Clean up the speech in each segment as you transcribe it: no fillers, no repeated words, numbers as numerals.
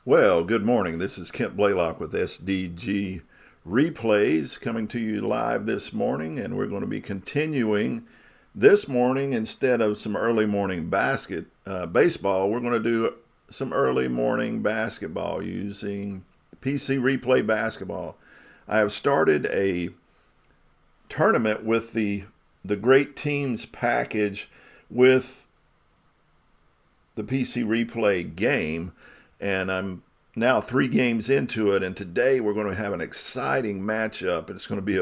Well, good morning. This is Kent Blaylock with SDG Replays coming to you live this morning, and we're going to be continuing this morning. Instead of some early morning baseball, we're going to do some early morning basketball using PC Replay Basketball. I have started a tournament with the Great Teams package with the PC Replay game, and I'm now 3 games into it, and today we're going to have an exciting matchup. It's going to be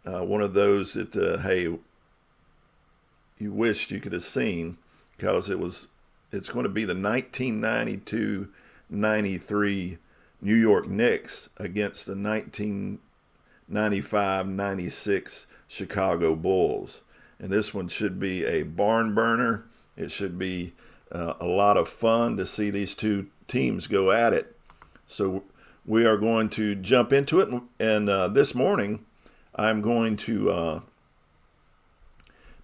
one of those that, hey, you wished you could have seen, because it's going to be the 1992-93 New York Knicks against the 1995-96 Chicago Bulls. And this one should be a barn burner. It should be a lot of fun to see these two teams go at it. So we are going to jump into it, and this morning I'm going to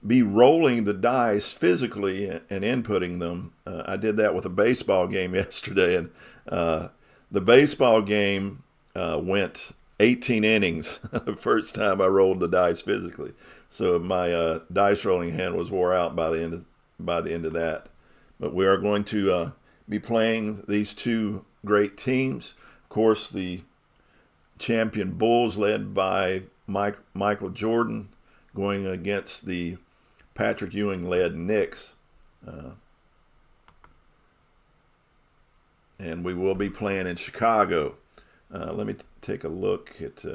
be rolling the dice physically and inputting them. I did that with a baseball game yesterday, and the baseball game went 18 innings the first time I rolled the dice physically. So my dice rolling hand was wore out by the end of that. But we are going to be playing these two great teams. Of course, the champion Bulls, led by Michael Jordan, going against the Patrick Ewing-led Knicks. And we will be playing in Chicago. Let me take a look at...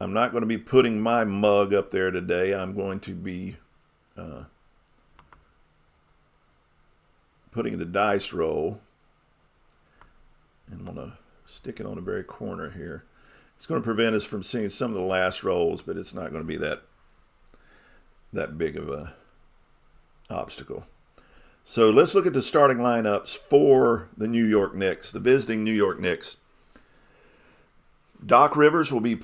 I'm not going to be putting my mug up there today. I'm going to be putting the dice roll. And I'm going to stick it on the very corner here. It's going to prevent us from seeing some of the last rolls, but it's not going to be that big of a obstacle. So let's look at the starting lineups for the New York Knicks, the visiting New York Knicks. Doc Rivers will be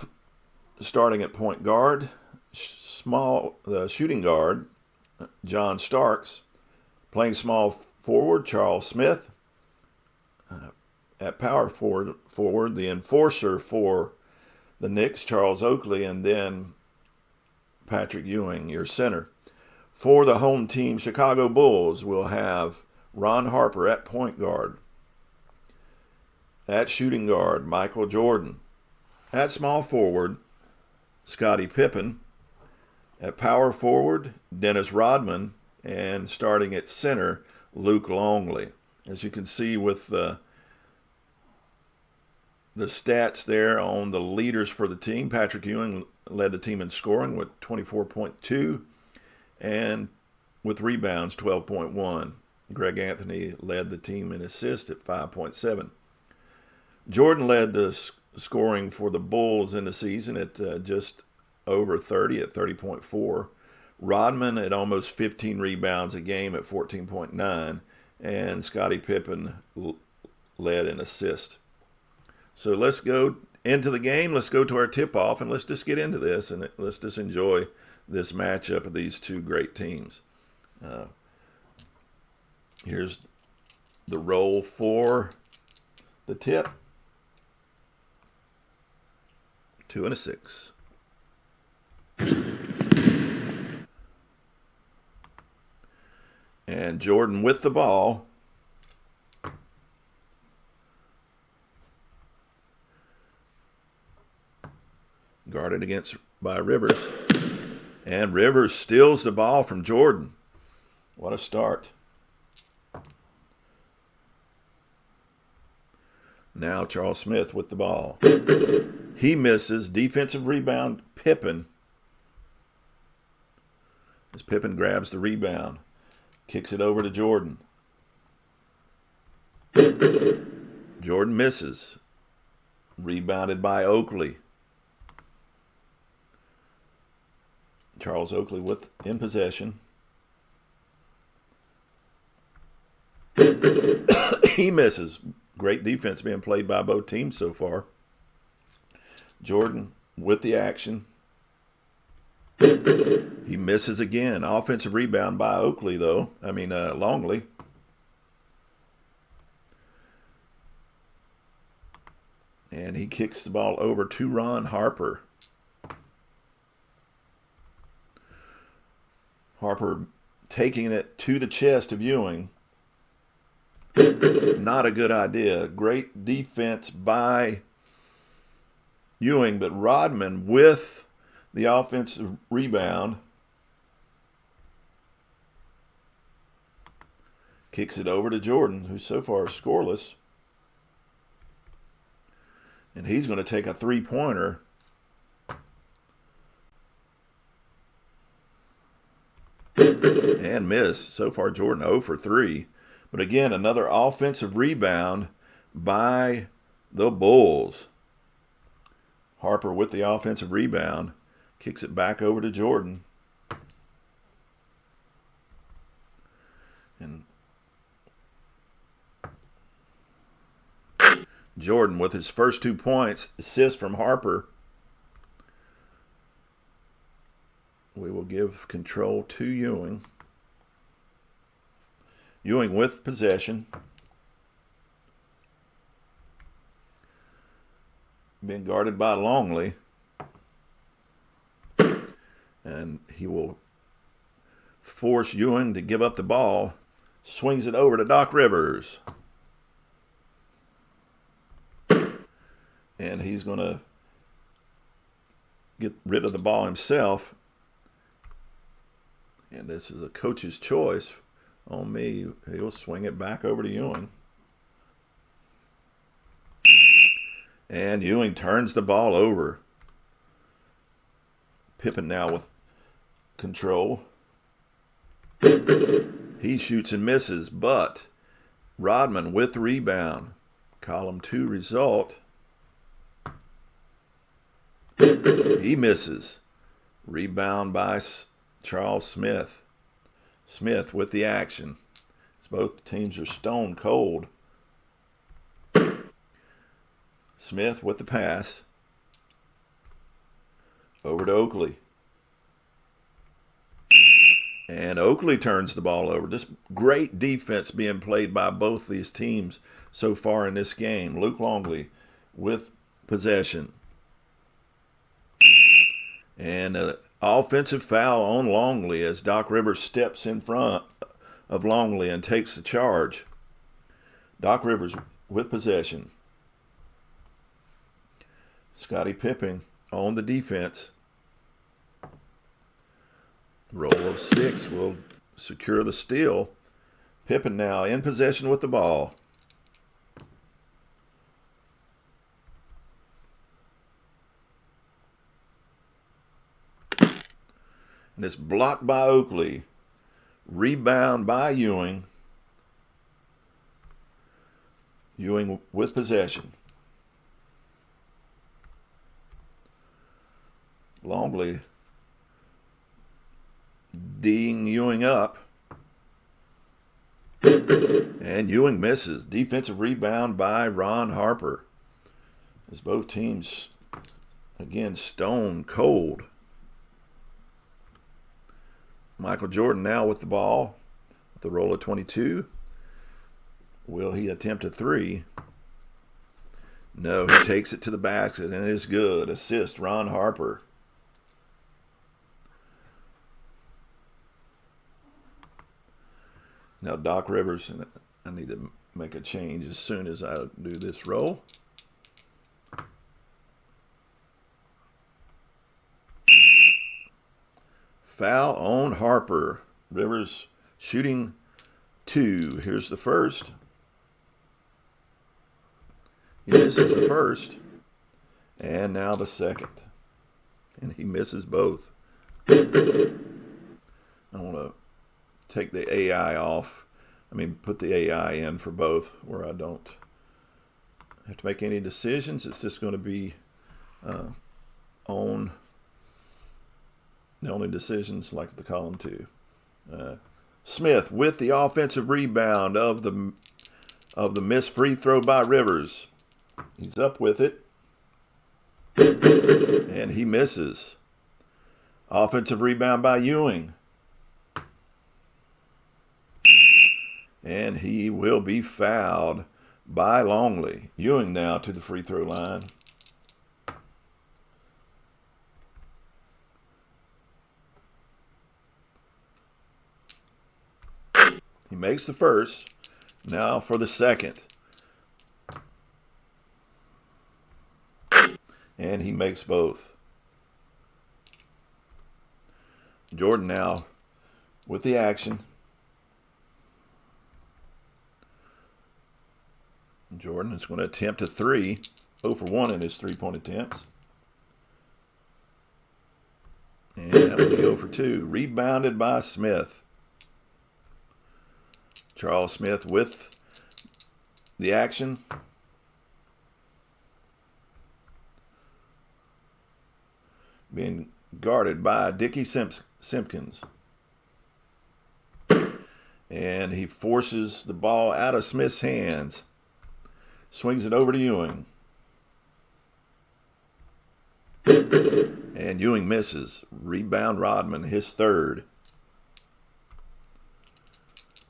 starting at point guard. Shooting guard, John Starks. Playing small forward, Charles Smith. At power forward, the enforcer for the Knicks, Charles Oakley, and then Patrick Ewing, your center. For the home team, Chicago Bulls, will have Ron Harper at point guard. At shooting guard, Michael Jordan. At small forward, Scottie Pippen. At power forward, Dennis Rodman. And starting at center, Luke Longley. As you can see with the stats there on the leaders for the team, Patrick Ewing led the team in scoring with 24.2, and with rebounds, 12.1. Greg Anthony led the team in assists at 5.7. Jordan led the scoring for the Bulls in the season at just over 30 at 30.4. Rodman at almost 15 rebounds a game at 14.9, and Scottie Pippen led in assists. So let's go into the game. Let's go to our tip-off, and let's just get into this, and let's just enjoy this matchup of these two great teams. Here's the roll for the tip. 2 and a 6. And Jordan with the ball. Guarded against by Rivers. And Rivers steals the ball from Jordan. What a start. Now Charles Smith with the ball. He misses. Defensive rebound, Pippen. As Pippen grabs the rebound. Kicks it over to Jordan. Jordan misses. Rebounded by Oakley. Charles Oakley in possession. He misses. Great defense being played by both teams so far. Jordan with the action. He misses again. Offensive rebound by Oakley, though. Longley. And he kicks the ball over to Ron Harper. Harper taking it to the chest of Ewing. Not a good idea. Great defense by Ewing, but Rodman with the offensive rebound. Kicks it over to Jordan, who so far is scoreless. And he's going to take a three-pointer. And miss. So far, Jordan 0 for 3. But again, another offensive rebound by the Bulls. Harper with the offensive rebound. Kicks it back over to Jordan. And Jordan with his first 2 points, assist from Harper. We will give control to Ewing. Ewing with possession. Being guarded by Longley. And he will force Ewing to give up the ball. Swings it over to Doc Rivers. And he's going to get rid of the ball himself. And this is a coach's choice on me. He'll swing it back over to Ewing. And Ewing turns the ball over. Pippen now with control. He shoots and misses, but Rodman with the rebound. Column 2 result. He misses. Rebound by Charles Smith. Smith with the action. As both teams are stone cold. Smith with the pass. Over to Oakley. And Oakley turns the ball over. Just great defense being played by both these teams so far in this game. Luke Longley with possession. And an offensive foul on Longley as Doc Rivers steps in front of Longley and takes the charge. Doc Rivers with possession. Scottie Pippen on the defense. Roll of 6 will secure the steal. Pippen now in possession with the ball. And it's blocked by Oakley. Rebound by Ewing. Ewing with possession. Longley D'ing Ewing up. And Ewing misses. Defensive rebound by Ron Harper. As both teams, again, stone cold. Michael Jordan now with the ball. With the roll of 22. Will he attempt a 3? No, he takes it to the basket and it is good. Assist, Ron Harper. Now Doc Rivers, and I need to make a change as soon as I do this roll. Foul on Harper. Rivers shooting 2. Here's the first. He misses the first. And now the second. And he misses both. I want to take the AI off. Put the AI in for both where I don't have to make any decisions. It's just going to be on the only decisions like the column 2. Smith with the offensive rebound of the missed free throw by Rivers. He's up with it. And he misses. Offensive rebound by Ewing. And he will be fouled by Longley. Ewing now to the free throw line. He makes the first. Now for the second. And he makes both. Jordan now with the action. Jordan is going to attempt a three. 0 for 1 in his three-point attempts. And that will be 0 for 2. Rebounded by Smith. Charles Smith with the action. Being guarded by Dickie Simpkins. And he forces the ball out of Smith's hands. Swings it over to Ewing. And Ewing misses. Rebound Rodman, his third.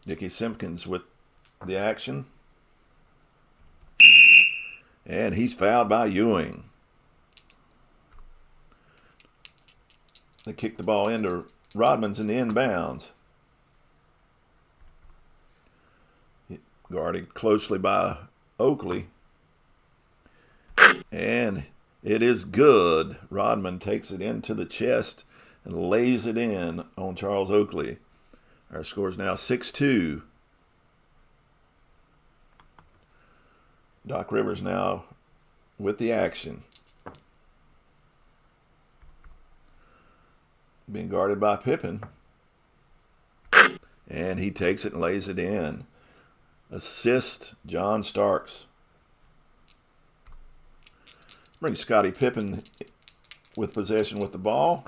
Dickie Simpkins with the action. And he's fouled by Ewing. They kick the ball into Rodman's in the inbounds. Guarded closely by Oakley. And it is good. Rodman takes it into the chest and lays it in on Charles Oakley. Our score is now 6-2. Doc Rivers now with the action. Being guarded by Pippen. And he takes it and lays it in. Assist, John Starks. Brings Scottie Pippen with possession with the ball.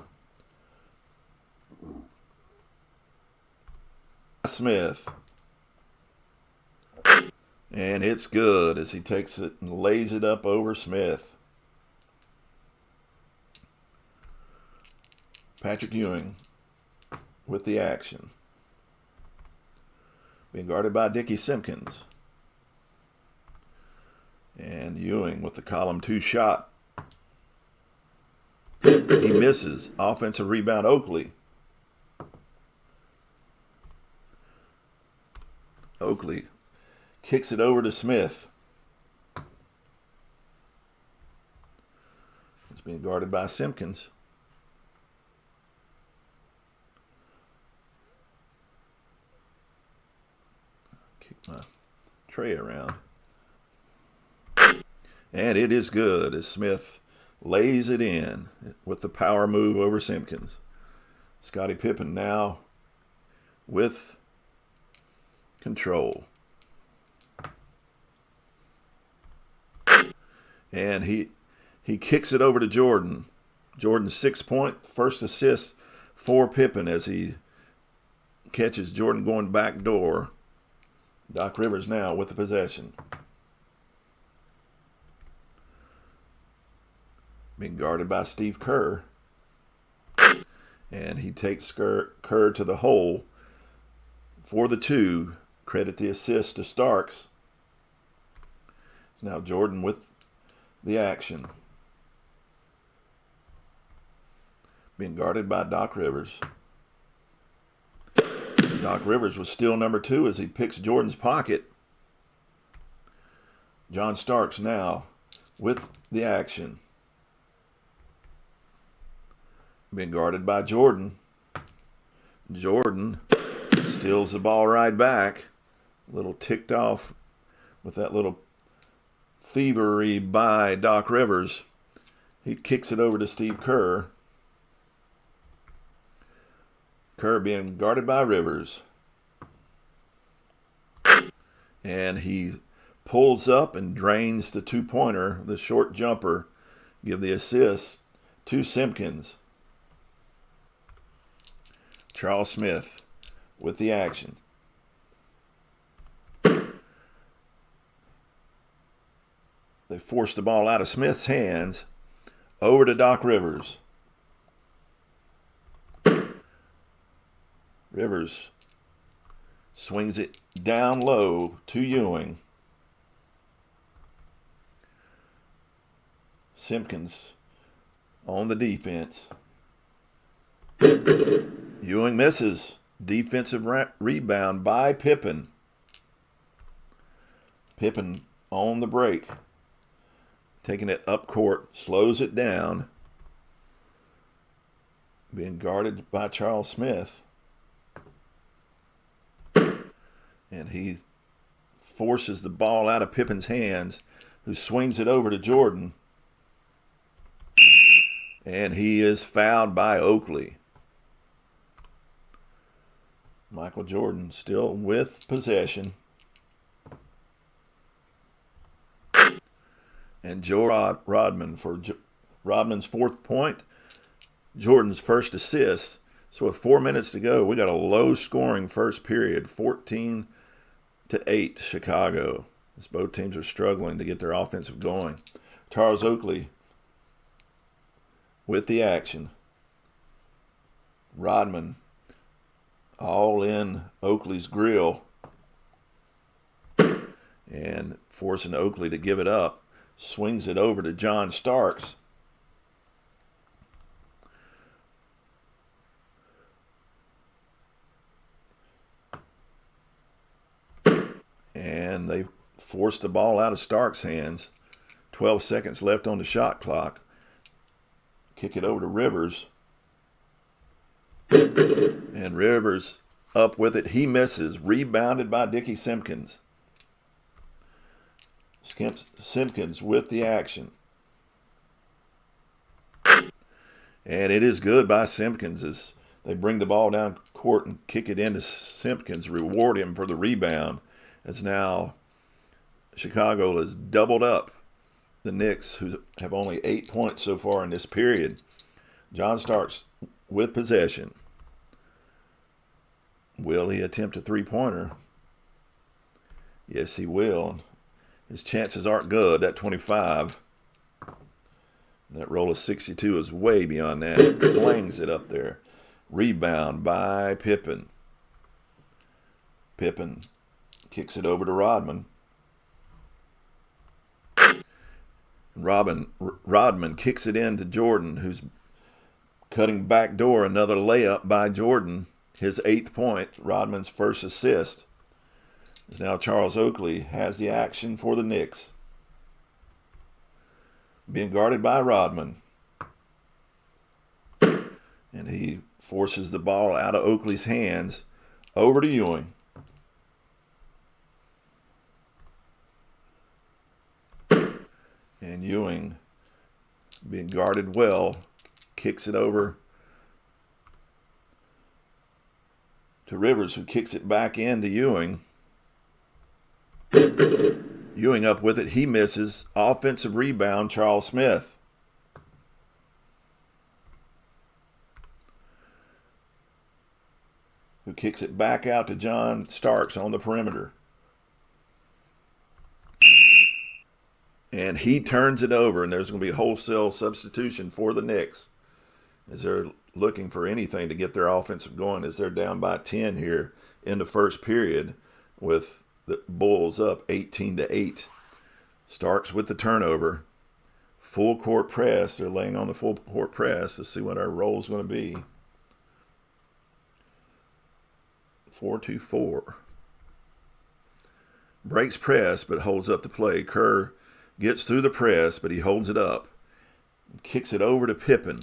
Smith. And it's good as he takes it and lays it up over Smith. Patrick Ewing with the action. Being guarded by Dickie Simpkins. And Ewing with the column 2 shot. He misses. Offensive rebound, Oakley. Oakley kicks it over to Smith. It's being guarded by Simpkins. Kick my tray around. And it is good as Smith lays it in with the power move over Simpkins. Scottie Pippen now with control. And he kicks it over to Jordan. Jordan's 6-point, first assist for Pippen as he catches Jordan going back door. Doc Rivers now with the possession. Being guarded by Steve Kerr. And he takes Kerr to the hole for the 2. Credit the assist to Starks. It's now Jordan with the action. Being guarded by Doc Rivers. Doc Rivers was still number 2 as he picks Jordan's pocket. John Starks now with the action. Being guarded by Jordan. Jordan steals the ball right back. A little ticked off with that little thievery by Doc Rivers. He kicks it over to Steve Kerr. Kerr being guarded by Rivers. And he pulls up and drains the 2-pointer, the short jumper. Give the assist to Simpkins. Charles Smith with the action. They force the ball out of Smith's hands over to Doc Rivers. Rivers swings it down low to Ewing. Simpkins on the defense. Ewing misses. Defensive rebound by Pippen. Pippen on the break. Taking it up court. Slows it down. Being guarded by Charles Smith. And he forces the ball out of Pippen's hands, who swings it over to Jordan. And he is fouled by Oakley. Michael Jordan still with possession. And Joe Rodman for Rodman's 4th point. Jordan's first assist. So with 4 minutes to go, we got a low-scoring first period, 14-8 Chicago. As both teams are struggling to get their offensive going. Charles Oakley with the action. Rodman all in Oakley's grill and forcing Oakley to give it up. Swings it over to John Starks. And they forced the ball out of Starks' hands. 12 seconds left on the shot clock. Kick it over to Rivers. And Rivers up with it. He misses. Rebounded by Dickie Simpkins. Simpkins with the action. And it is good by Simpkins as they bring the ball down court and kick it into Simpkins. Reward him for the rebound. As now Chicago has doubled up the Knicks, who have only 8 points so far in this period. John Starks with possession. Will he attempt a three-pointer? Yes, he will. His chances aren't good. That 25. That roll of 62 is way beyond that. It clangs it up there. Rebound by Pippen. Pippen kicks it over to Rodman. Rodman kicks it in to Jordan, who's cutting back door. Another layup by Jordan. His 8th point, Rodman's first assist. As now Charles Oakley has the action for the Knicks. Being guarded by Rodman. And he forces the ball out of Oakley's hands over to Ewing. And Ewing, being guarded well, kicks it over to Rivers, who kicks it back into Ewing. Ewing up with it. He misses. Offensive rebound, Charles Smith. Who kicks it back out to John Starks on the perimeter. And he turns it over, and there's going to be a wholesale substitution for the Knicks as they're looking for anything to get their offensive going, as they're down by 10 here in the first period with the Bulls up 18-8. Starks with the turnover. Full court press. They're laying on the full court press. Let's see what our roll is going to be. 4-2-4. Breaks press, but holds up the play. Kerr gets through the press, but he holds it up. Kicks it over to Pippen.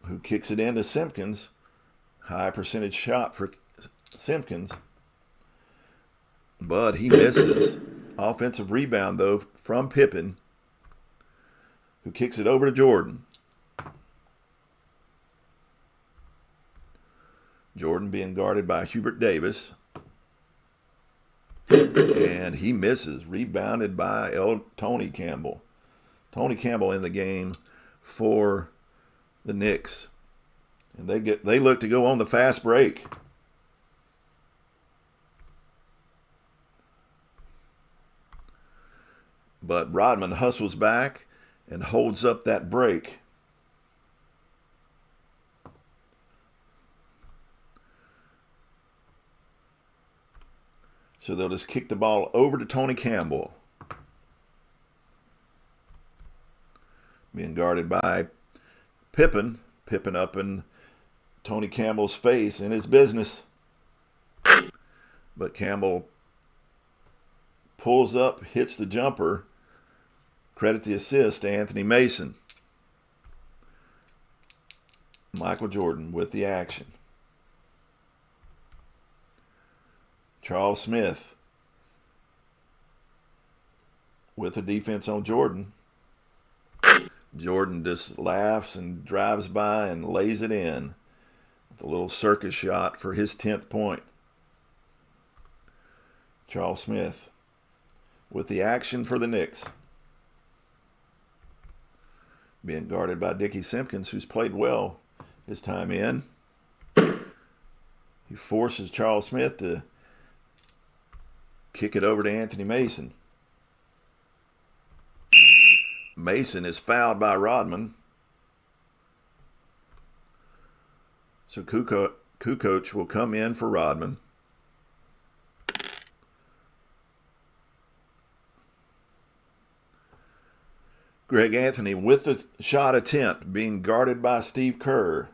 Who kicks it into Simpkins. High percentage shot for Simpkins. But he misses. Offensive rebound, though, from Pippen. Who kicks it over to Jordan. Jordan being guarded by Hubert Davis. And he misses. Rebounded by Tony Campbell. Tony Campbell in the game for the Knicks. And they look to go on the fast break. But Rodman hustles back and holds up that break. So they'll just kick the ball over to Tony Campbell. Being guarded by Pippen. Pippen up in Tony Campbell's face in his business. But Campbell pulls up, hits the jumper. Credit the assist to Anthony Mason. Michael Jordan with the action. Charles Smith with the defense on Jordan. Jordan just laughs and drives by and lays it in with a little circus shot for his 10th point. Charles Smith with the action for the Knicks. Being guarded by Dickie Simpkins, who's played well his time in. He forces Charles Smith to kick it over to Anthony Mason. Mason is fouled by Rodman. So Kukoc will come in for Rodman. Greg Anthony with the shot attempt being guarded by Steve Kerr.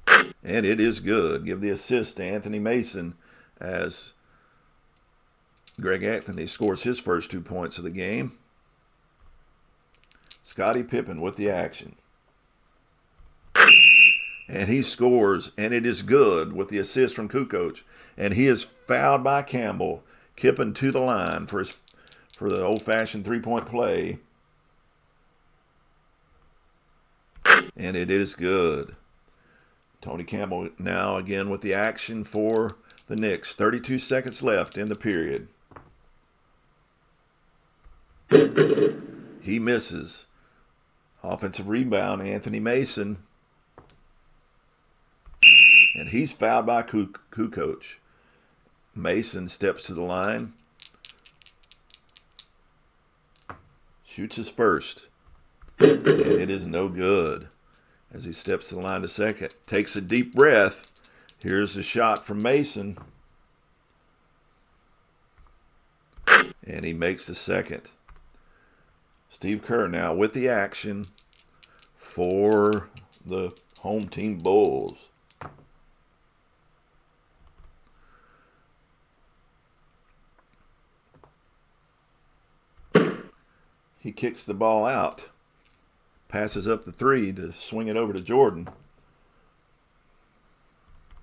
And it is good. Give the assist to Anthony Mason as Greg Anthony scores his first 2 points of the game. Scottie Pippen with the action. And he scores, and it is good with the assist from Kukoc. And he is fouled by Campbell. Kippen to the line for the old-fashioned three-point play. And it is good. Tony Campbell now again with the action for the Knicks. 32 seconds left in the period. He misses. Offensive rebound, Anthony Mason. And he's fouled by Kukoc. Mason steps to the line. Shoots his first. And it is no good. As he steps to the line to second. Takes a deep breath. Here's the shot from Mason. And he makes the second. Steve Kerr now with the action for the home team Bulls. He kicks the ball out. Passes up the three to swing it over to Jordan.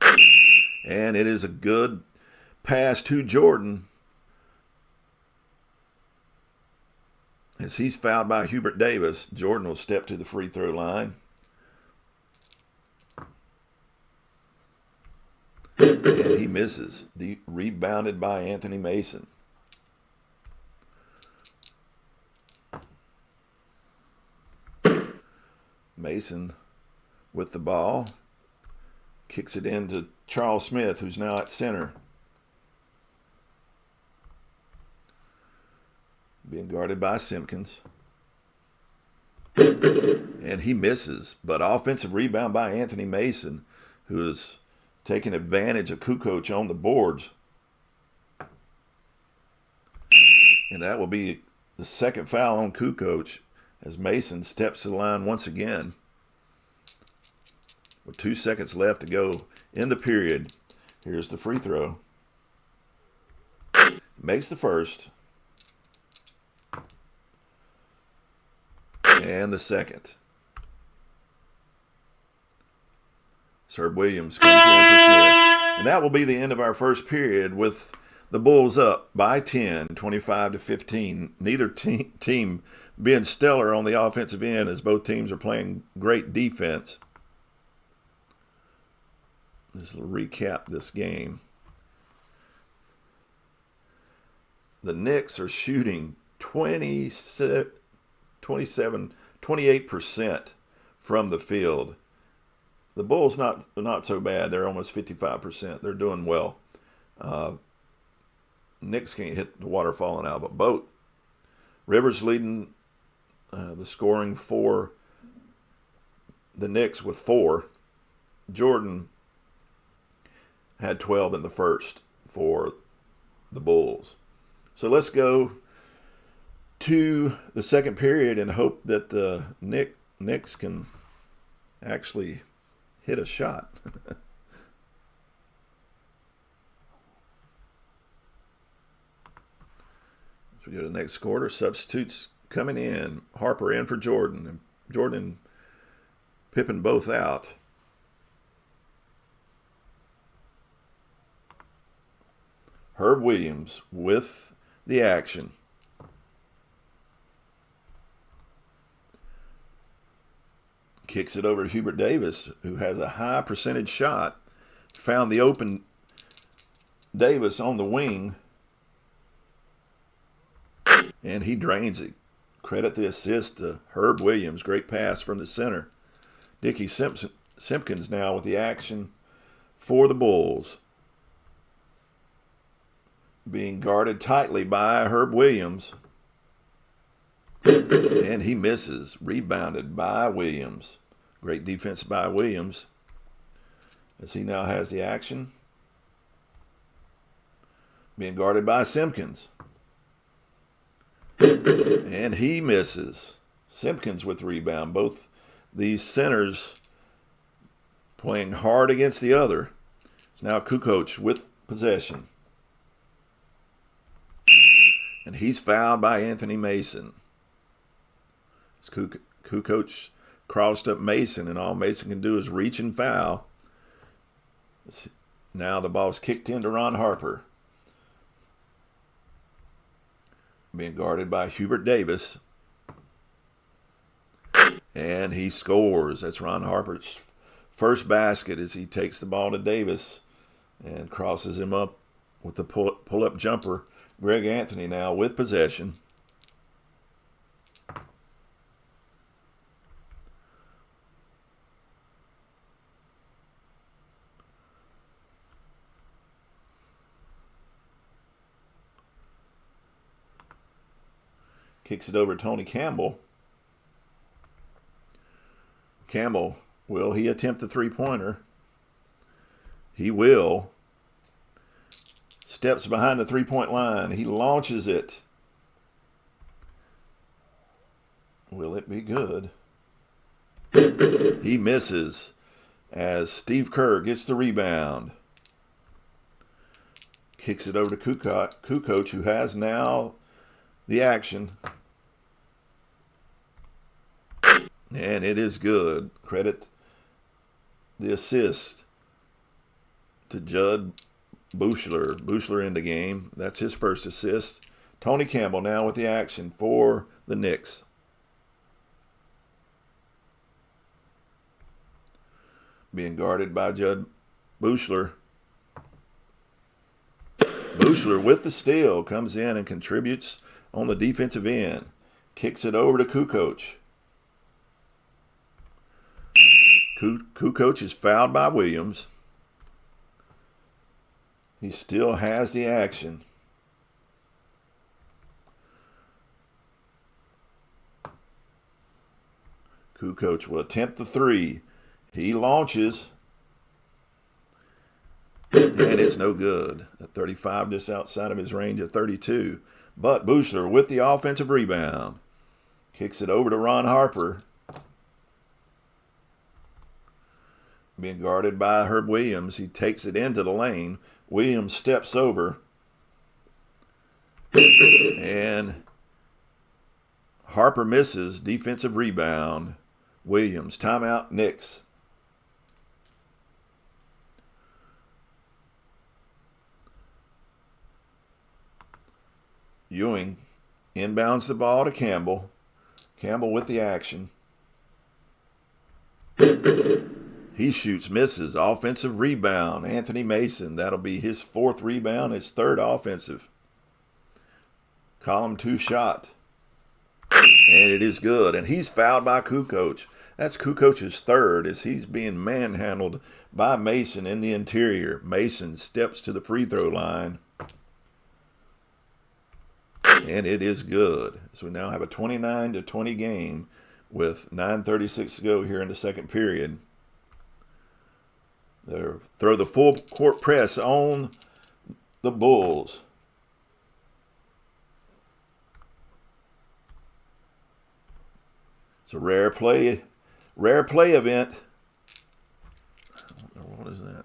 And it is a good pass to Jordan. As he's fouled by Hubert Davis, Jordan will step to the free throw line. And he misses. Rebounded by Anthony Mason. Mason with the ball. Kicks it into Charles Smith, who's now at center. Being guarded by Simpkins. And he misses. But offensive rebound by Anthony Mason, who is taking advantage of Kukoc on the boards. And that will be the second foul on Kukoc as Mason steps to the line once again. With 2 seconds left to go in the period. Here's the free throw. Makes the first. And the second. Herb Williams comes in for Smith. And that will be the end of our first period with the Bulls up by 10, 25-15. Neither team being stellar on the offensive end as both teams are playing great defense. Let's recap this game. The Knicks are shooting 28% from the field. The Bulls not so bad. They're almost 55%. They're doing well. Knicks can't hit the water falling out of a boat. Rivers leading the scoring for the Knicks with 4. Jordan had 12 in the first for the Bulls. So let's go to the second period and hope that the Knicks can actually hit a shot. As we go to the next quarter, substitutes coming in. Harper in for Jordan. And Jordan and Pippen both out. Herb Williams with the action. Kicks it over to Hubert Davis, who has a high percentage shot. Found the open Davis on the wing, and he drains it. Credit the assist to Herb Williams. Great pass from the center. Dickie Simpkins now with the action for the Bulls. Being guarded tightly by Herb Williams. And he misses. Rebounded by Williams. Great defense by Williams. As he now has the action. Being guarded by Simpkins. And he misses. Simpkins with the rebound. Both these centers playing hard against the other. It's now Kukoc with possession. And he's fouled by Anthony Mason. Kukoc crossed up Mason, and all Mason can do is reach and foul. Now the ball's kicked into Ron Harper. Being guarded by Hubert Davis. And he scores. That's Ron Harper's first basket as he takes the ball to Davis and crosses him up with the pull-up jumper. Greg Anthony now with possession. Kicks it over to Tony Campbell. Campbell, will he attempt the three-pointer? He will. Steps behind the three-point line. He launches it. Will it be good? He misses as Steve Kerr gets the rebound. Kicks it over to Kukoc, who has now the action. And it is good. Credit the assist to Judd Buechler. Buechler in the game. That's his first assist. Tony Campbell now with the action for the Knicks. Being guarded by Judd Buechler. Buechler with the steal comes in and contributes on the defensive end. Kicks it over to Kukoc. Kukoc is fouled by Williams. He still has the action. Kukoc will attempt the three. He launches. And it's no good. At 35, just outside of his range of 32. But Buechler with the offensive rebound. Kicks it over to Ron Harper. Being guarded by Herb Williams. He takes it into the lane. Williams steps over. And Harper misses. Defensive rebound. Williams. Timeout, Knicks. Ewing inbounds the ball to Campbell. Campbell with the action. He shoots, misses. Offensive rebound. Anthony Mason. That'll be his fourth rebound. His third offensive. Column 2 shot. And it is good. And he's fouled by Kukoc. That's Kukoc's third as he's being manhandled by Mason in the interior. Mason steps to the free throw line. And it is good. So we now have a 29-20 game with 9:36 to go here in the second period. They throw the full court press on the Bulls. It's a rare play event. What is that?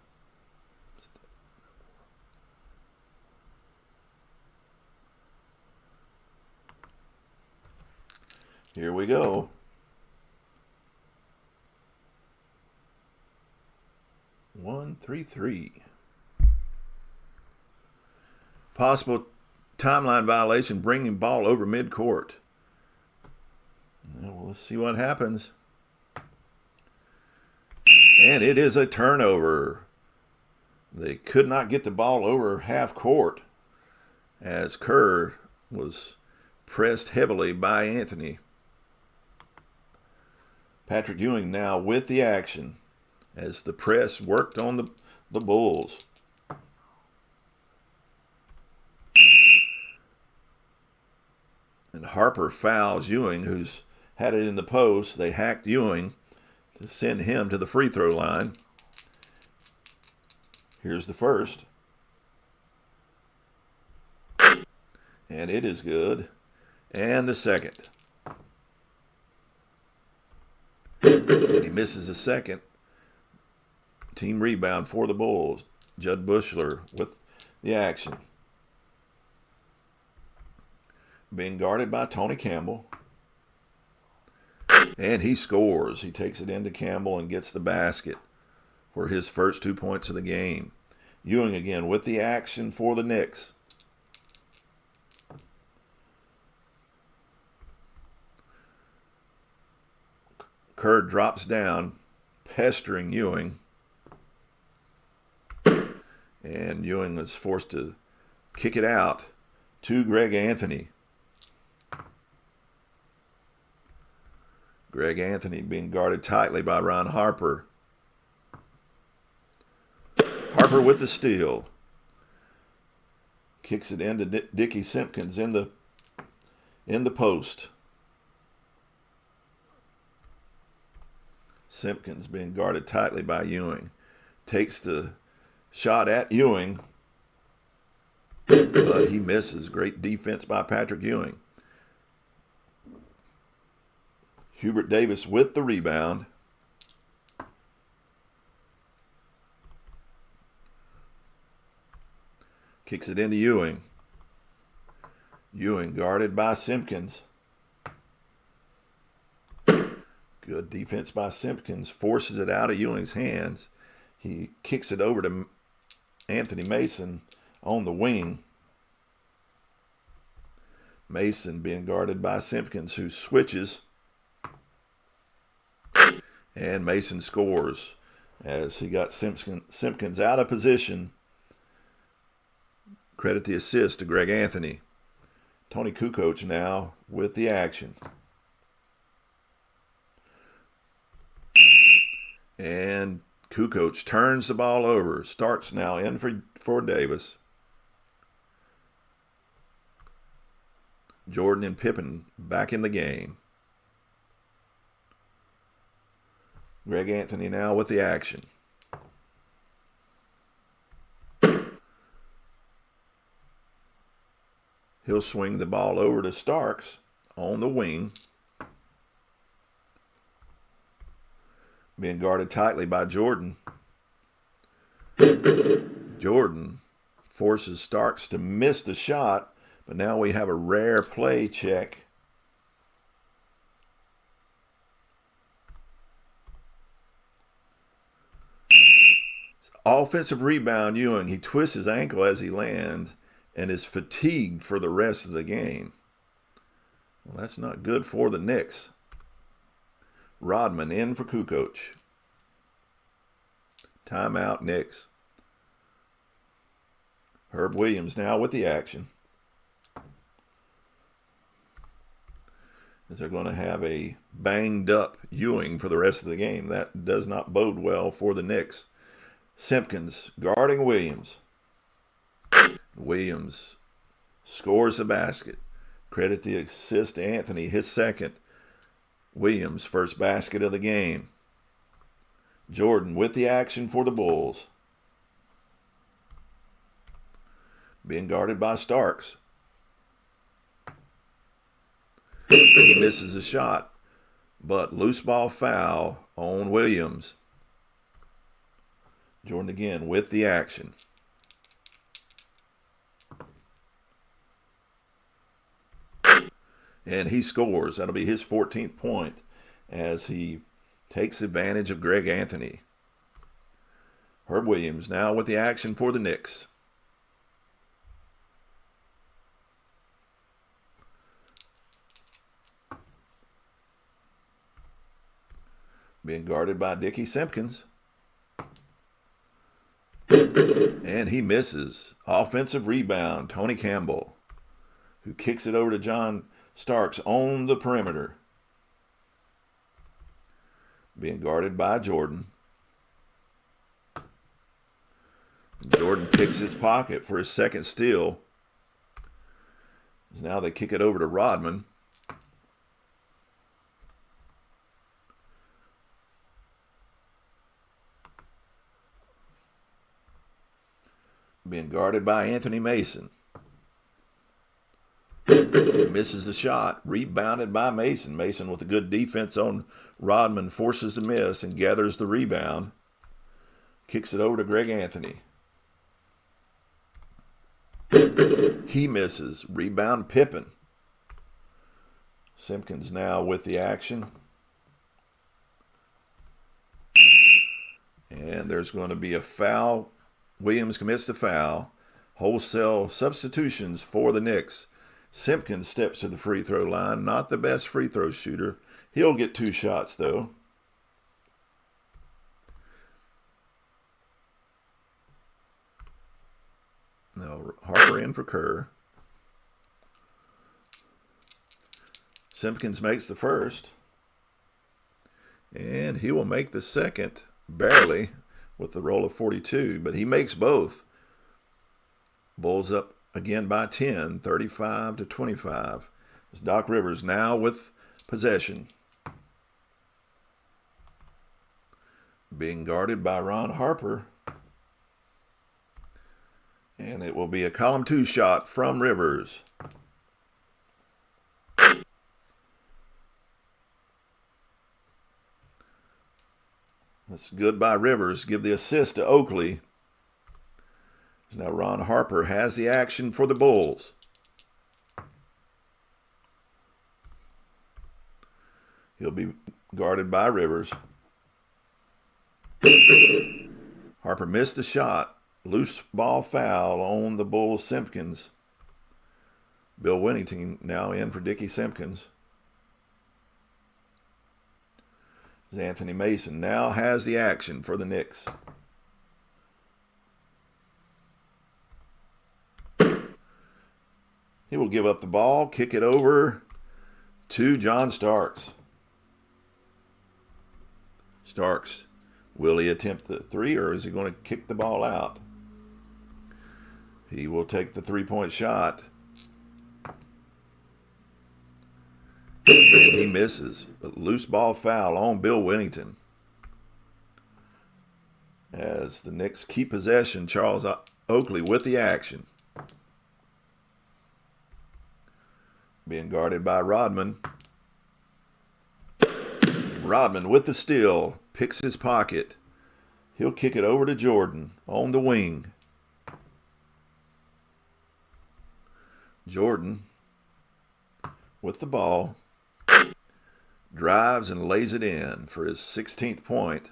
Here we go. One, 3-3. Possible timeline violation, bringing ball over midcourt. Well, let's see what happens. And it is a turnover. They could not get the ball over half court as Kerr was pressed heavily by Anthony. Patrick Ewing now with the action as the press worked on the Bulls. And Harper fouls Ewing, who's had it in the post. They hacked Ewing to send him to the free throw line. Here's the first. And it is good. And the second. And he misses the second. Team rebound for the Bulls. Judd Bushler with the action. Being guarded by Tony Campbell. And he scores. He takes it into Campbell and gets the basket for his first 2 points of the game. Ewing again with the action for the Knicks. Kerr drops down, pestering Ewing. And Ewing was forced to kick it out to Greg Anthony. Greg Anthony being guarded tightly by Ron Harper. Harper with the steal. Kicks it into Dickie Simpkins in the post. Simpkins being guarded tightly by Ewing. Takes the shot at Ewing, but he misses. Great defense by Patrick Ewing. Hubert Davis with the rebound. Kicks it into Ewing. Ewing guarded by Simpkins. Good defense by Simpkins. Forces it out of Ewing's hands. He kicks it over to Anthony Mason on the wing. Mason being guarded by Simpkins, who switches. And Mason scores as he got Simpkins out of position. Credit the assist to Greg Anthony. Tony Kukoc now with the action. And Kukoc turns the ball over. Starks now in for Davis. Jordan and Pippen back in the game. Greg Anthony now with the action. He'll swing the ball over to Starks on the wing. Being guarded tightly by Jordan. Jordan forces Starks to miss the shot, but now we have a rare play check. Offensive rebound, Ewing. He twists his ankle as he lands and is fatigued for the rest of the game. Well, that's not good for the Knicks. Rodman in for Kukoc. Timeout, Knicks. Herb Williams now with the action. As they're going to have a banged up Ewing for the rest of the game. That does not bode well for the Knicks. Simpkins guarding Williams. Williams scores the basket. Credit the assist to Anthony, his second. Williams' first basket of the game. Jordan with the action for the Bulls. Being guarded by Starks. He misses a shot. but loose ball foul on Williams. Jordan again with the action. And he scores. That'll be his 14th point as he takes advantage of Greg Anthony. Herb Williams now with the action for the Knicks. Being guarded by Dickie Simpkins. And he misses. Offensive rebound, Tony Campbell, who kicks it over to John Starks on the perimeter. Being guarded by Jordan. Jordan picks his pocket for his second steal. Now they kick it over to Rodman. Being guarded by Anthony Mason. He misses the shot. Rebounded by Mason. Mason with a good defense on Rodman forces the miss and gathers the rebound. Kicks it over to Greg Anthony. He misses. Rebound Pippen. Simpkins now with the action. And there's going to be a foul. Williams commits the foul. Wholesale substitutions for the Knicks. Simpkins steps to the free throw line. Not the best free throw shooter. He'll get 2 shots, though. No, Harper in for Kerr. Simpkins makes the first. And he will make the second, barely, with the roll of 42. But he makes both. Bulls up again by 10, 35-25. It's Doc Rivers now with possession. Being guarded by Ron Harper. And it will be a column 2 shot from Rivers. That's good by Rivers. Give the assist to Oakley. Now Ron Harper has the action for the Bulls. He'll be guarded by Rivers. Harper missed a shot. Loose ball foul on the Bulls' Simpkins. Bill Winnington now in for Dickie Simpkins. Anthony Mason now has the action for the Knicks. He will give up the ball, kick it over to John Starks. Starks, will he attempt the 3 or is he going to kick the ball out? He will take the 3-point shot. And he misses. A loose ball foul on Bill Winnington. As the Knicks keep possession, Charles Oakley with the action. Being guarded by Rodman. Rodman with the steal. Picks his pocket. He'll kick it over to Jordan on the wing. Jordan with the ball. Drives and lays it in for his 16th point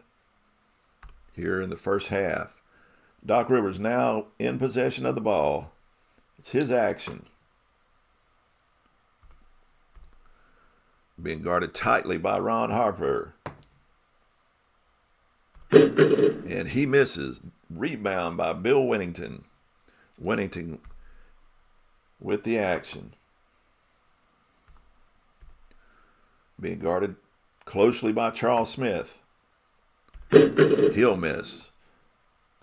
here in the first half. Doc Rivers now in possession of the ball. It's his action. Being guarded tightly by Ron Harper. And he misses. Rebound by Bill Winnington. Winnington with the action. Being guarded closely by Charles Smith. He'll miss.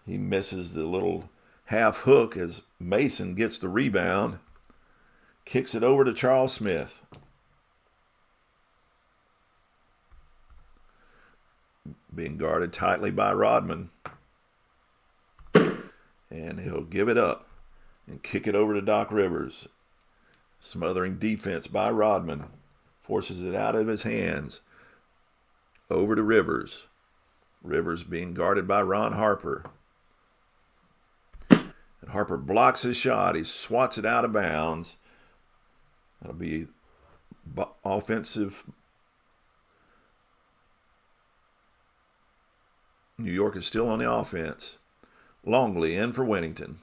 He misses the little half hook as Mason gets the rebound. Kicks it over to Charles Smith. Being guarded tightly by Rodman. And he'll give it up and kick it over to Doc Rivers. Smothering defense by Rodman. Forces it out of his hands. Over to Rivers. Rivers being guarded by Ron Harper. And Harper blocks his shot. He swats it out of bounds. That'll be offensive. New York is still on the offense. Longley in for Winnington.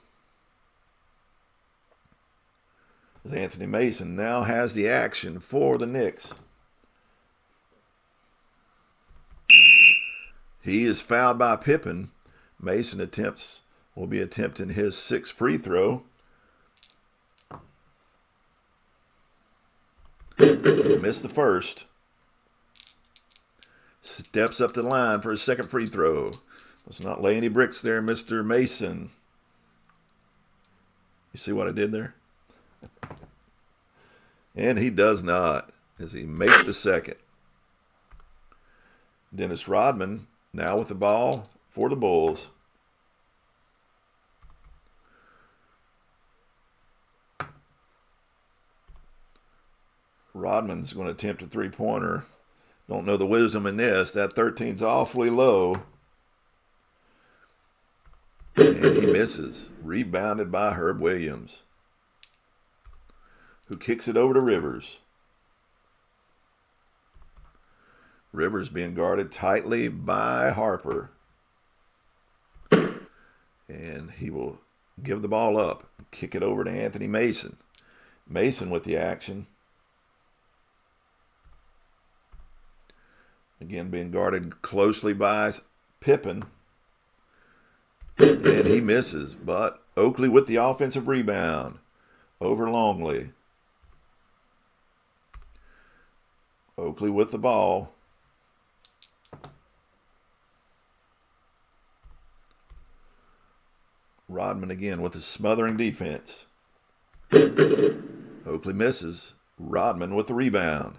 As Anthony Mason now has the action for the Knicks. He is fouled by Pippen. Mason will be attempting his sixth free throw. He missed the first. Steps up the line for his second free throw. Let's not lay any bricks there, Mr. Mason. You see what I did there? And he does not, as he makes the second. Dennis Rodman now with the ball for the Bulls. Rodman's going to attempt a three-pointer. Don't know the wisdom in this. That 13's awfully low. And he misses. Rebounded by Herb Williams, who kicks it over to Rivers. Rivers being guarded tightly by Harper. And he will give the ball up. Kick it over to Anthony Mason. Mason with the action. Again, being guarded closely by Pippen. And he misses. But Oakley with the offensive rebound over Longley. Oakley with the ball. Rodman again with a smothering defense. Oakley misses. Rodman with the rebound.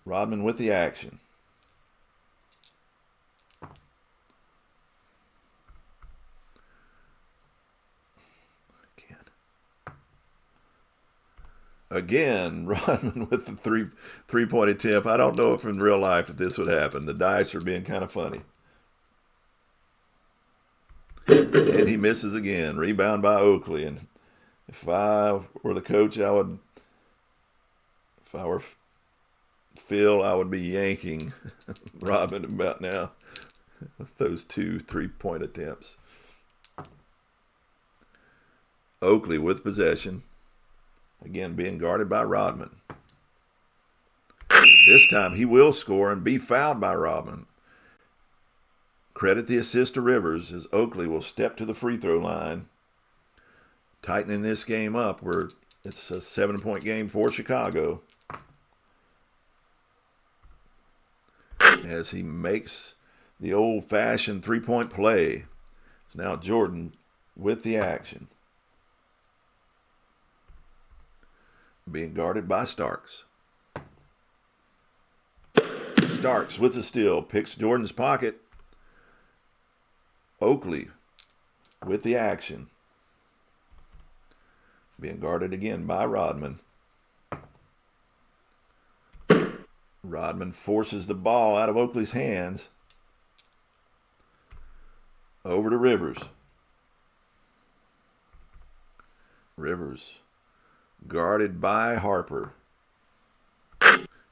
Rodman with the action. Again, Rodman with the three-point attempt. I don't know if in real life that this would happen. The dice are being kind of funny. And he misses again. Rebound by Oakley. And if I were the coach, if I were Phil, I would be yanking Rodman about now with those two three-point attempts. Oakley with possession. Again, being guarded by Rodman. This time he will score and be fouled by Rodman. Credit the assist to Rivers as Oakley will step to the free throw line. Tightening this game up where it's a 7-point game for Chicago. As he makes the old-fashioned three-point play. It's now Jordan with the action. Being guarded by Starks. Starks with the steal. Picks Jordan's pocket. Oakley with the action. Being guarded again by Rodman. Rodman forces the ball out of Oakley's hands. Over to Rivers. Rivers guarded by Harper.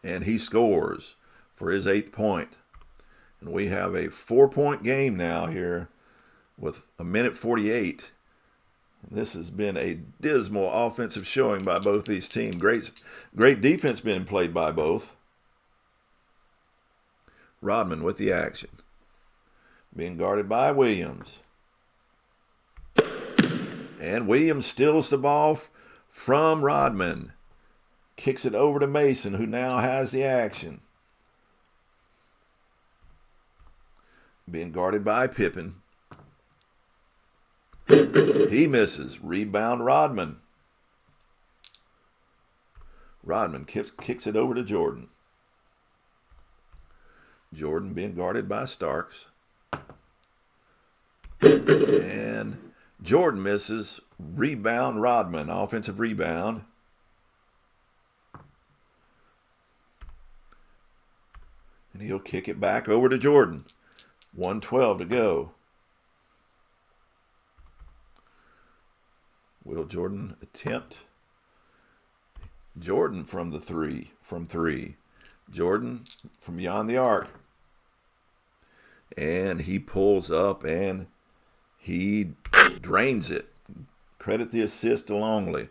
And he scores for his 8th point. And we have a 4-point game now here with 1:48. This has been a dismal offensive showing by both these teams. Great defense being played by both. Rodman with the action. Being guarded by Williams. And Williams steals the ball from Rodman. Kicks it over to Mason, who now has the action. Being guarded by Pippen. He misses. Rebound Rodman. Rodman kicks it over to Jordan. Jordan being guarded by Starks. And Jordan misses. Rebound Rodman. Offensive rebound. he'll kick it back over to Jordan. 1:12 to go. Will Jordan attempt? Jordan from three. Jordan from beyond the arc. And he pulls up and he drains it. Credit the assist to Longley.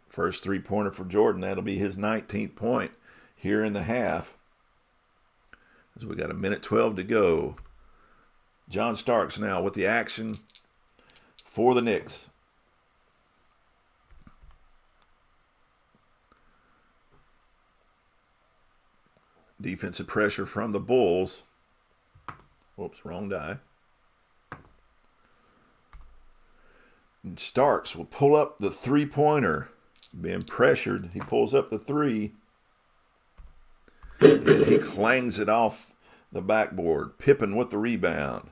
First three-pointer for Jordan. That'll be his 19th point here in the half. As we got 1:12 to go. John Starks now with the action for the Knicks. Defensive pressure from the Bulls. Whoops, wrong die. And Starks will pull up the three-pointer. Being pressured, he pulls up the three. And he clangs it off the backboard. Pippen with the rebound.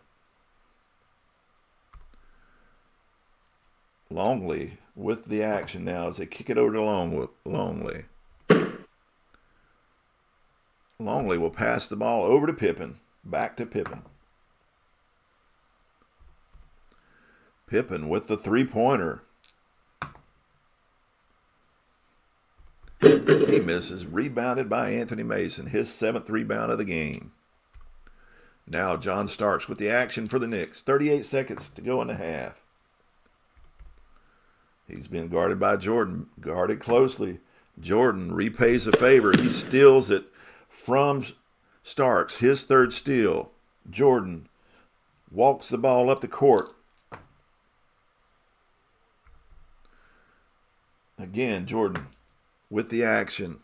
Longley with the action now as they kick it over to Longley. Longley will pass the ball over to Pippen. Back to Pippen. Pippen with the three-pointer. He misses. Rebounded by Anthony Mason. His 7th rebound of the game. Now John Starks with the action for the Knicks. 38 seconds to go in the half. He's been guarded by Jordan. Guarded closely. Jordan repays the favor. He steals it from Starks. His 3rd steal. Jordan walks the ball up the court. Again, Jordan with the action.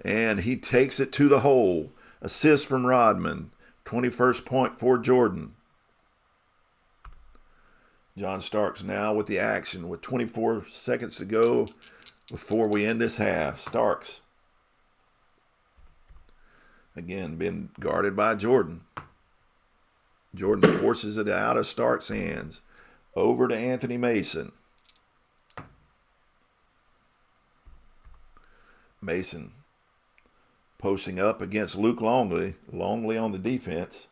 And he takes it to the hole. Assist from Rodman. 21st point for Jordan. John Starks now with the action with 24 seconds to go before we end this half. Starks. Again, been guarded by Jordan. Jordan forces it out of Starks' hands. Over to Anthony Mason. Mason posting up against Luke Longley. Longley on the defense.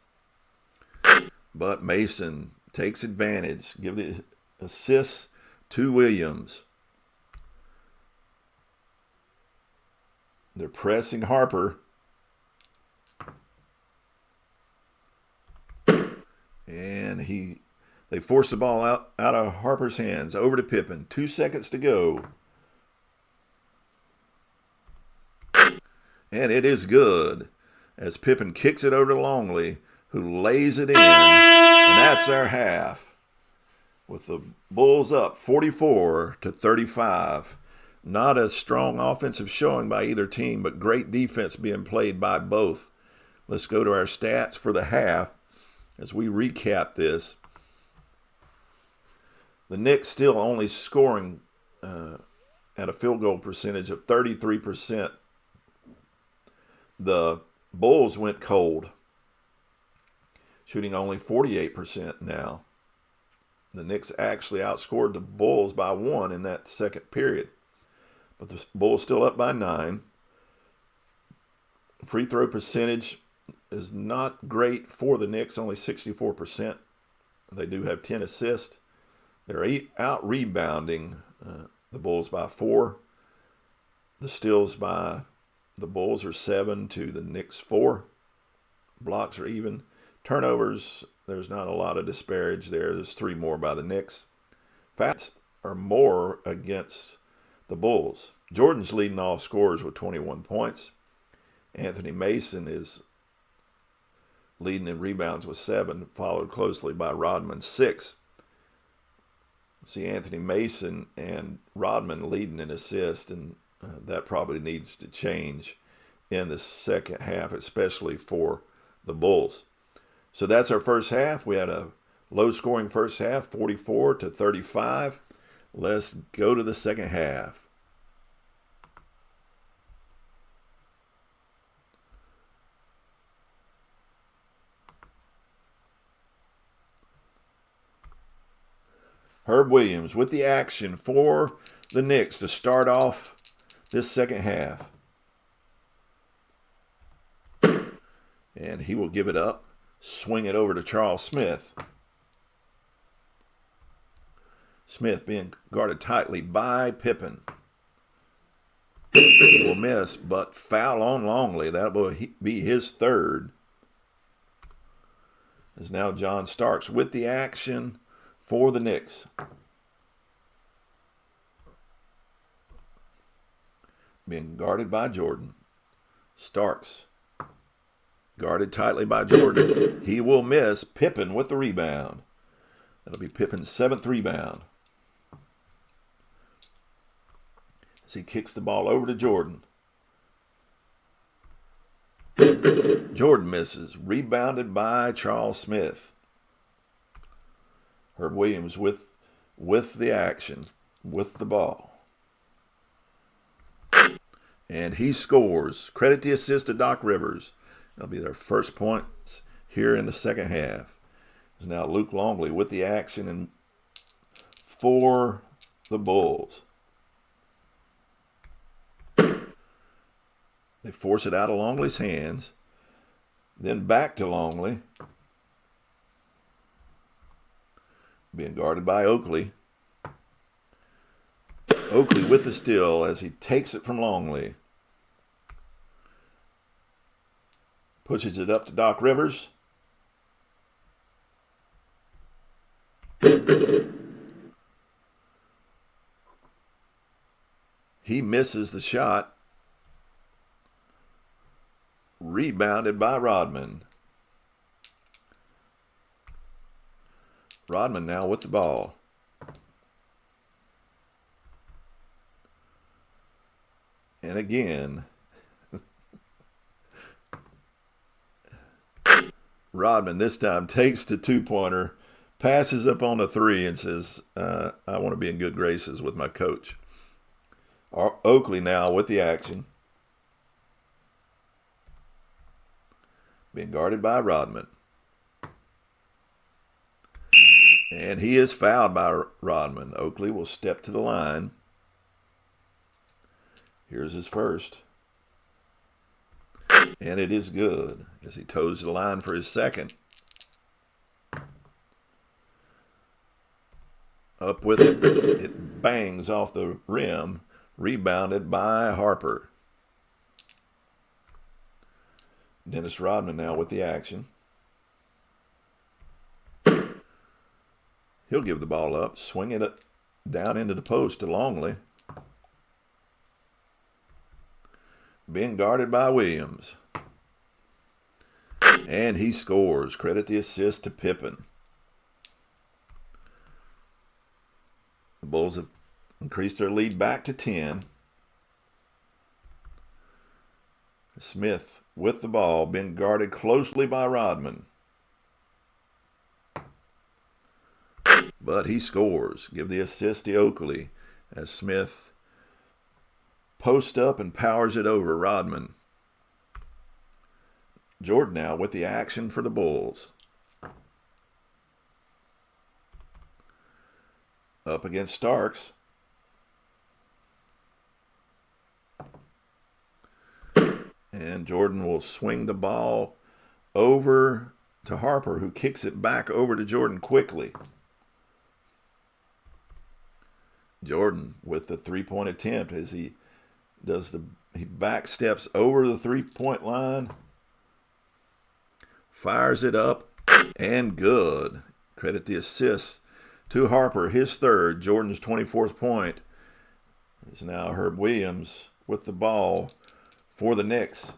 But Mason takes advantage. Give the assist to Williams. They're pressing Harper. And they force the ball out of Harper's hands. Over to Pippen. 2 seconds to go. And it is good as Pippen kicks it over to Longley, who lays it in. And that's our half. With the Bulls up 44-35. Not a strong offensive showing by either team, but great defense being played by both. Let's go to our stats for the half as we recap this. The Knicks still only scoring at a field goal percentage of 33%. The Bulls went cold, shooting only 48% now. The Knicks actually outscored the Bulls by 1 in that second period. But the Bulls still up by 9. Free throw percentage is not great for the Knicks, only 64%. They do have 10 assists. They're out rebounding the Bulls by 4. The steals by the Bulls are 7 to the Knicks 4. Blocks are even. Turnovers, there's not a lot of disparage there. There's 3 more by the Knicks. Fouls are more against the Bulls. Jordan's leading all scorers with 21 points. Anthony Mason is leading in rebounds with 7, followed closely by Rodman 6. See Anthony Mason and Rodman leading in assists, and that probably needs to change in the second half, especially for the Bulls. So that's our first half. We had a low-scoring first half, 44-35. Let's go to the second half. Herb Williams with the action for the Knicks to start off this second half. And he will give it up, swing it over to Charles Smith. Smith being guarded tightly by Pippen. He will miss, but foul on Longley. That will be his third. As now John Starks with the action for the Knicks. Being guarded by Jordan. Starks guarded tightly by Jordan. He will miss. Pippen with the rebound. That'll be Pippen's 7th rebound. As he kicks the ball over to Jordan. Jordan misses. Rebounded by Charles Smith. Herb Williams with the action, with the ball. And he scores. Credit the assist to Doc Rivers. That'll be their first points here in the second half. It's now Luke Longley with the action and for the Bulls. They force it out of Longley's hands. Then back to Longley. Being guarded by Oakley. Oakley with the steal as he takes it from Longley. Pushes it up to Doc Rivers. He misses the shot. Rebounded by Rodman. Rodman now with the ball. And again, Rodman this time takes the two-pointer, passes up on a three, and says, I want to be in good graces with my coach. Oakley now with the action. Being guarded by Rodman. And he is fouled by Rodman. Oakley will step to the line. Here's his first. And it is good as he toes the line for his second. Up with it. It bangs off the rim. Rebounded by Harper. Dennis Rodman now with the action. He'll give the ball up, swing it down into the post to Longley. Being guarded by Williams. And he scores. Credit the assist to Pippen. The Bulls have increased their lead back to 10. Smith with the ball, being guarded closely by Rodman. But he scores. Give the assist to Oakley as Smith posts up and powers it over Rodman. Jordan now with the action for the Bulls. Up against Starks. And Jordan will swing the ball over to Harper, who kicks it back over to Jordan quickly. Jordan with the three-point attempt as he back steps over the three-point line. Fires it up and good. Credit the assist to Harper, his third, Jordan's 24th point. It's now Herb Williams with the ball for the Knicks.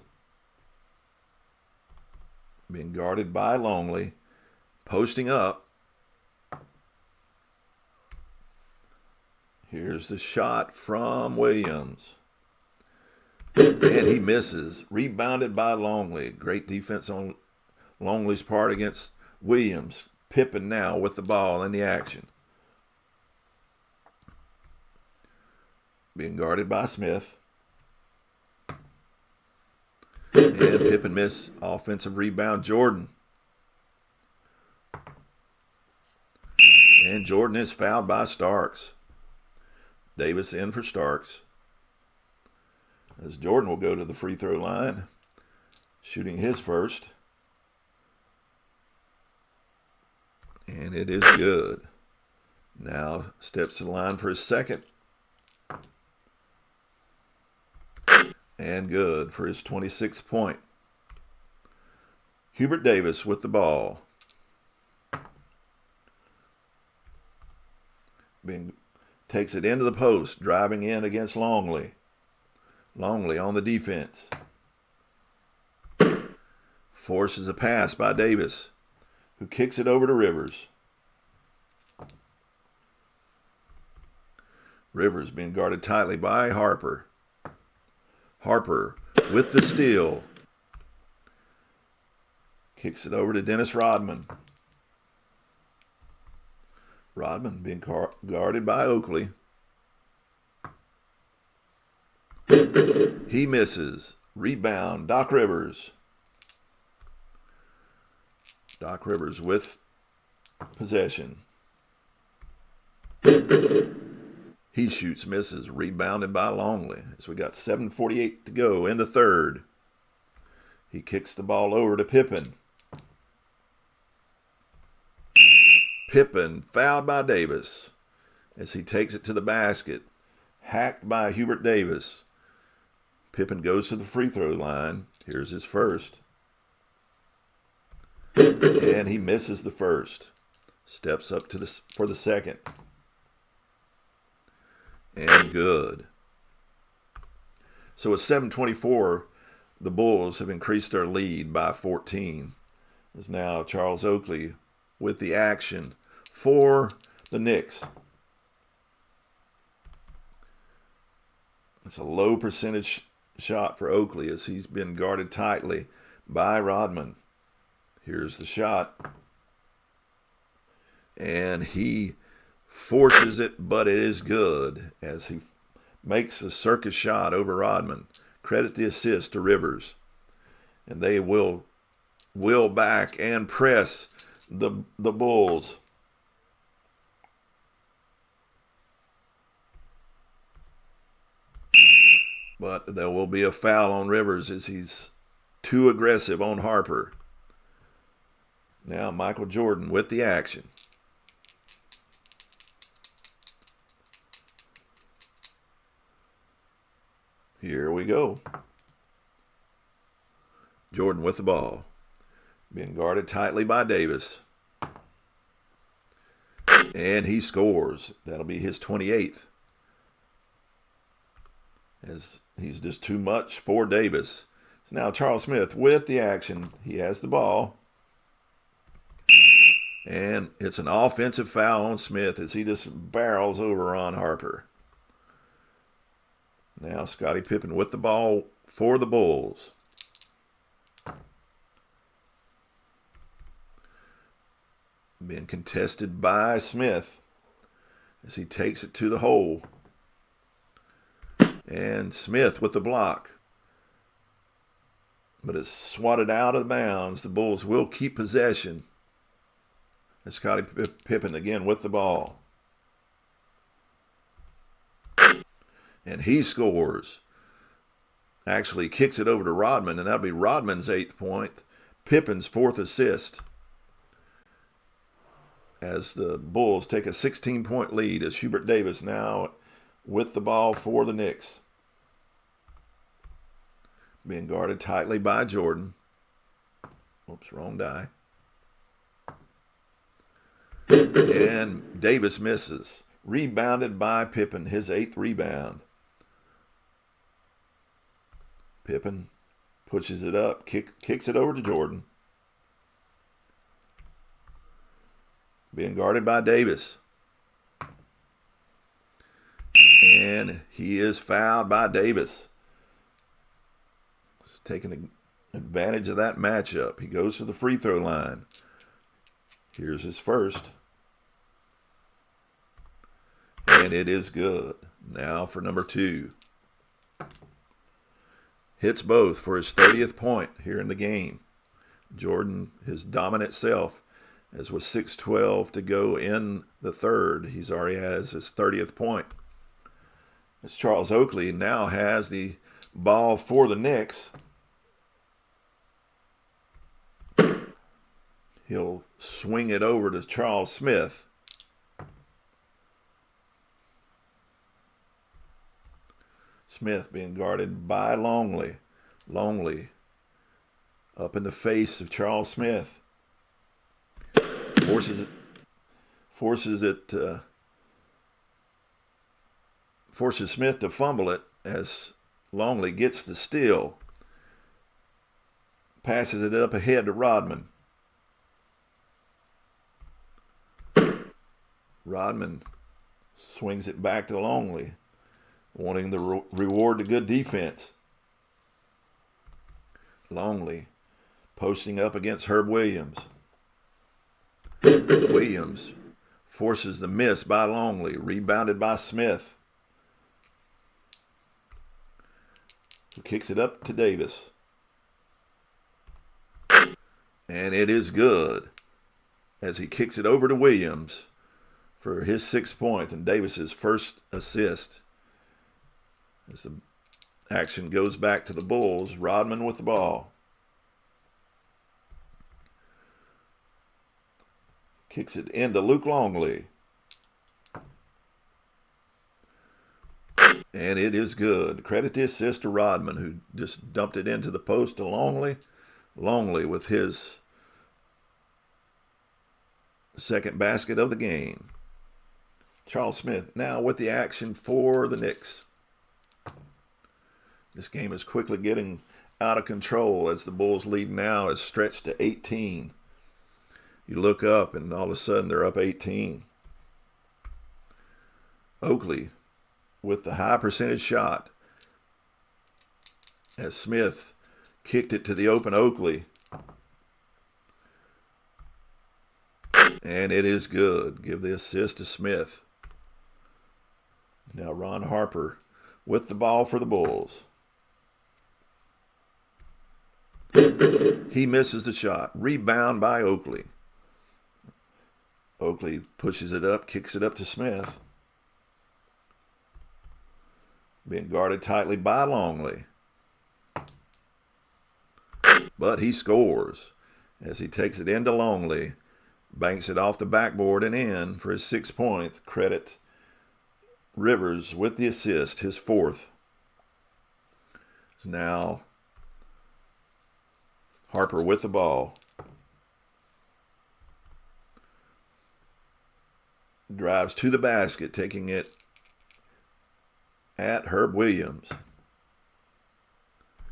Being guarded by Longley. Posting up. Here's the shot from Williams. And he misses. Rebounded by Longley. Great defense on Longley's part against Williams. Pippen now with the ball in the action. Being guarded by Smith. And Pippen missed. Offensive rebound, Jordan. And Jordan is fouled by Starks. Davis in for Starks. As Jordan will go to the free throw line, shooting his first. And it is good. Now steps to the line for his second. And good for his 26th point. Hubert Davis with the ball. Takes it into the post, driving in against Longley. Longley on the defense. Forces a pass by Davis, who kicks it over to Rivers. Rivers being guarded tightly by Harper. Harper with the steal. Kicks it over to Dennis Rodman. Rodman being guarded by Oakley. He misses. Rebound, Doc Rivers. Doc Rivers with possession. He shoots, misses. Rebounded by Longley. So we got 7:48 to go in the third. He kicks the ball over to Pippen. Pippen fouled by Davis as he takes it to the basket. Hacked by Hubert Davis. Pippen goes to the free throw line. Here's his first. And he misses the first. Steps up to for the second. And good. So at 7:24, the Bulls have increased their lead by 14. It's now Charles Oakley with the action for the Knicks. It's a low percentage shot for Oakley as he's been guarded tightly by Rodman. Here's the shot. And he forces it, but it is good as he makes a circus shot over Rodman. Credit the assist to Rivers. And they will back and press the Bulls. But there will be a foul on Rivers as he's too aggressive on Harper. Now Michael Jordan with the action. Here we go. Jordan with the ball. Being guarded tightly by Davis. And he scores. That'll be his 28th. As he's just too much for Davis. So now Charles Smith with the action. He has the ball. And it's an offensive foul on Smith as he just barrels over on Harper. Now Scottie Pippen with the ball for the Bulls. Being contested by Smith as he takes it to the hole. And Smith with the block. But it's swatted out of bounds. The Bulls will keep possession. And Scottie Pippen again with the ball. And he scores. Actually kicks it over to Rodman, and that'll be Rodman's 8th point. Pippen's 4th assist. As the Bulls take a 16-point lead as Hubert Davis now with the ball for the Knicks. Being guarded tightly by Jordan. Oops, wrong die. And Davis misses. Rebounded by Pippen, his 8th rebound. Pippen pushes it up, kicks it over to Jordan. Being guarded by Davis. And he is fouled by Davis. He's taking advantage of that matchup. He goes to the free throw line. Here's his first. And it is good. Now for number 2. Hits both for his 30th point here in the game. Jordan, his dominant self, as with 6:12 to go in the third. He's already has his 30th point. As Charles Oakley now has the ball for the Knicks. He'll swing it over to Charles Smith. Smith being guarded by Longley. Longley up in the face of Charles Smith. Forces Smith to fumble it as Longley gets the steal. Passes it up ahead to Rodman. Rodman swings it back to Longley, wanting the reward to good defense. Longley posting up against Herb Williams. Williams forces the miss by Longley, rebounded by Smith. Who kicks it up to Davis. And it is good as he kicks it over to Williams for his 6 points and Davis's first assist. As the action goes back to the Bulls, Rodman with the ball. Kicks it into Luke Longley. And it is good. Credit the assist to Rodman, who just dumped it into the post to Longley. Longley with his second basket of the game. Charles Smith now with the action for the Knicks. This game is quickly getting out of control as the Bulls' lead now is stretched to 18. You look up and all of a sudden they're up 18. Oakley with the high percentage shot as Smith kicked it to the open Oakley. And it is good. Give the assist to Smith. Now Ron Harper with the ball for the Bulls. He misses the shot. Rebound by Oakley. Oakley pushes it up, kicks it up to Smith. Being guarded tightly by Longley. But he scores as he takes it into Longley. Banks it off the backboard and in for his 6 points. Credit Rivers with the assist, his fourth. Now Harper with the ball. Drives to the basket, taking it at Herb Williams.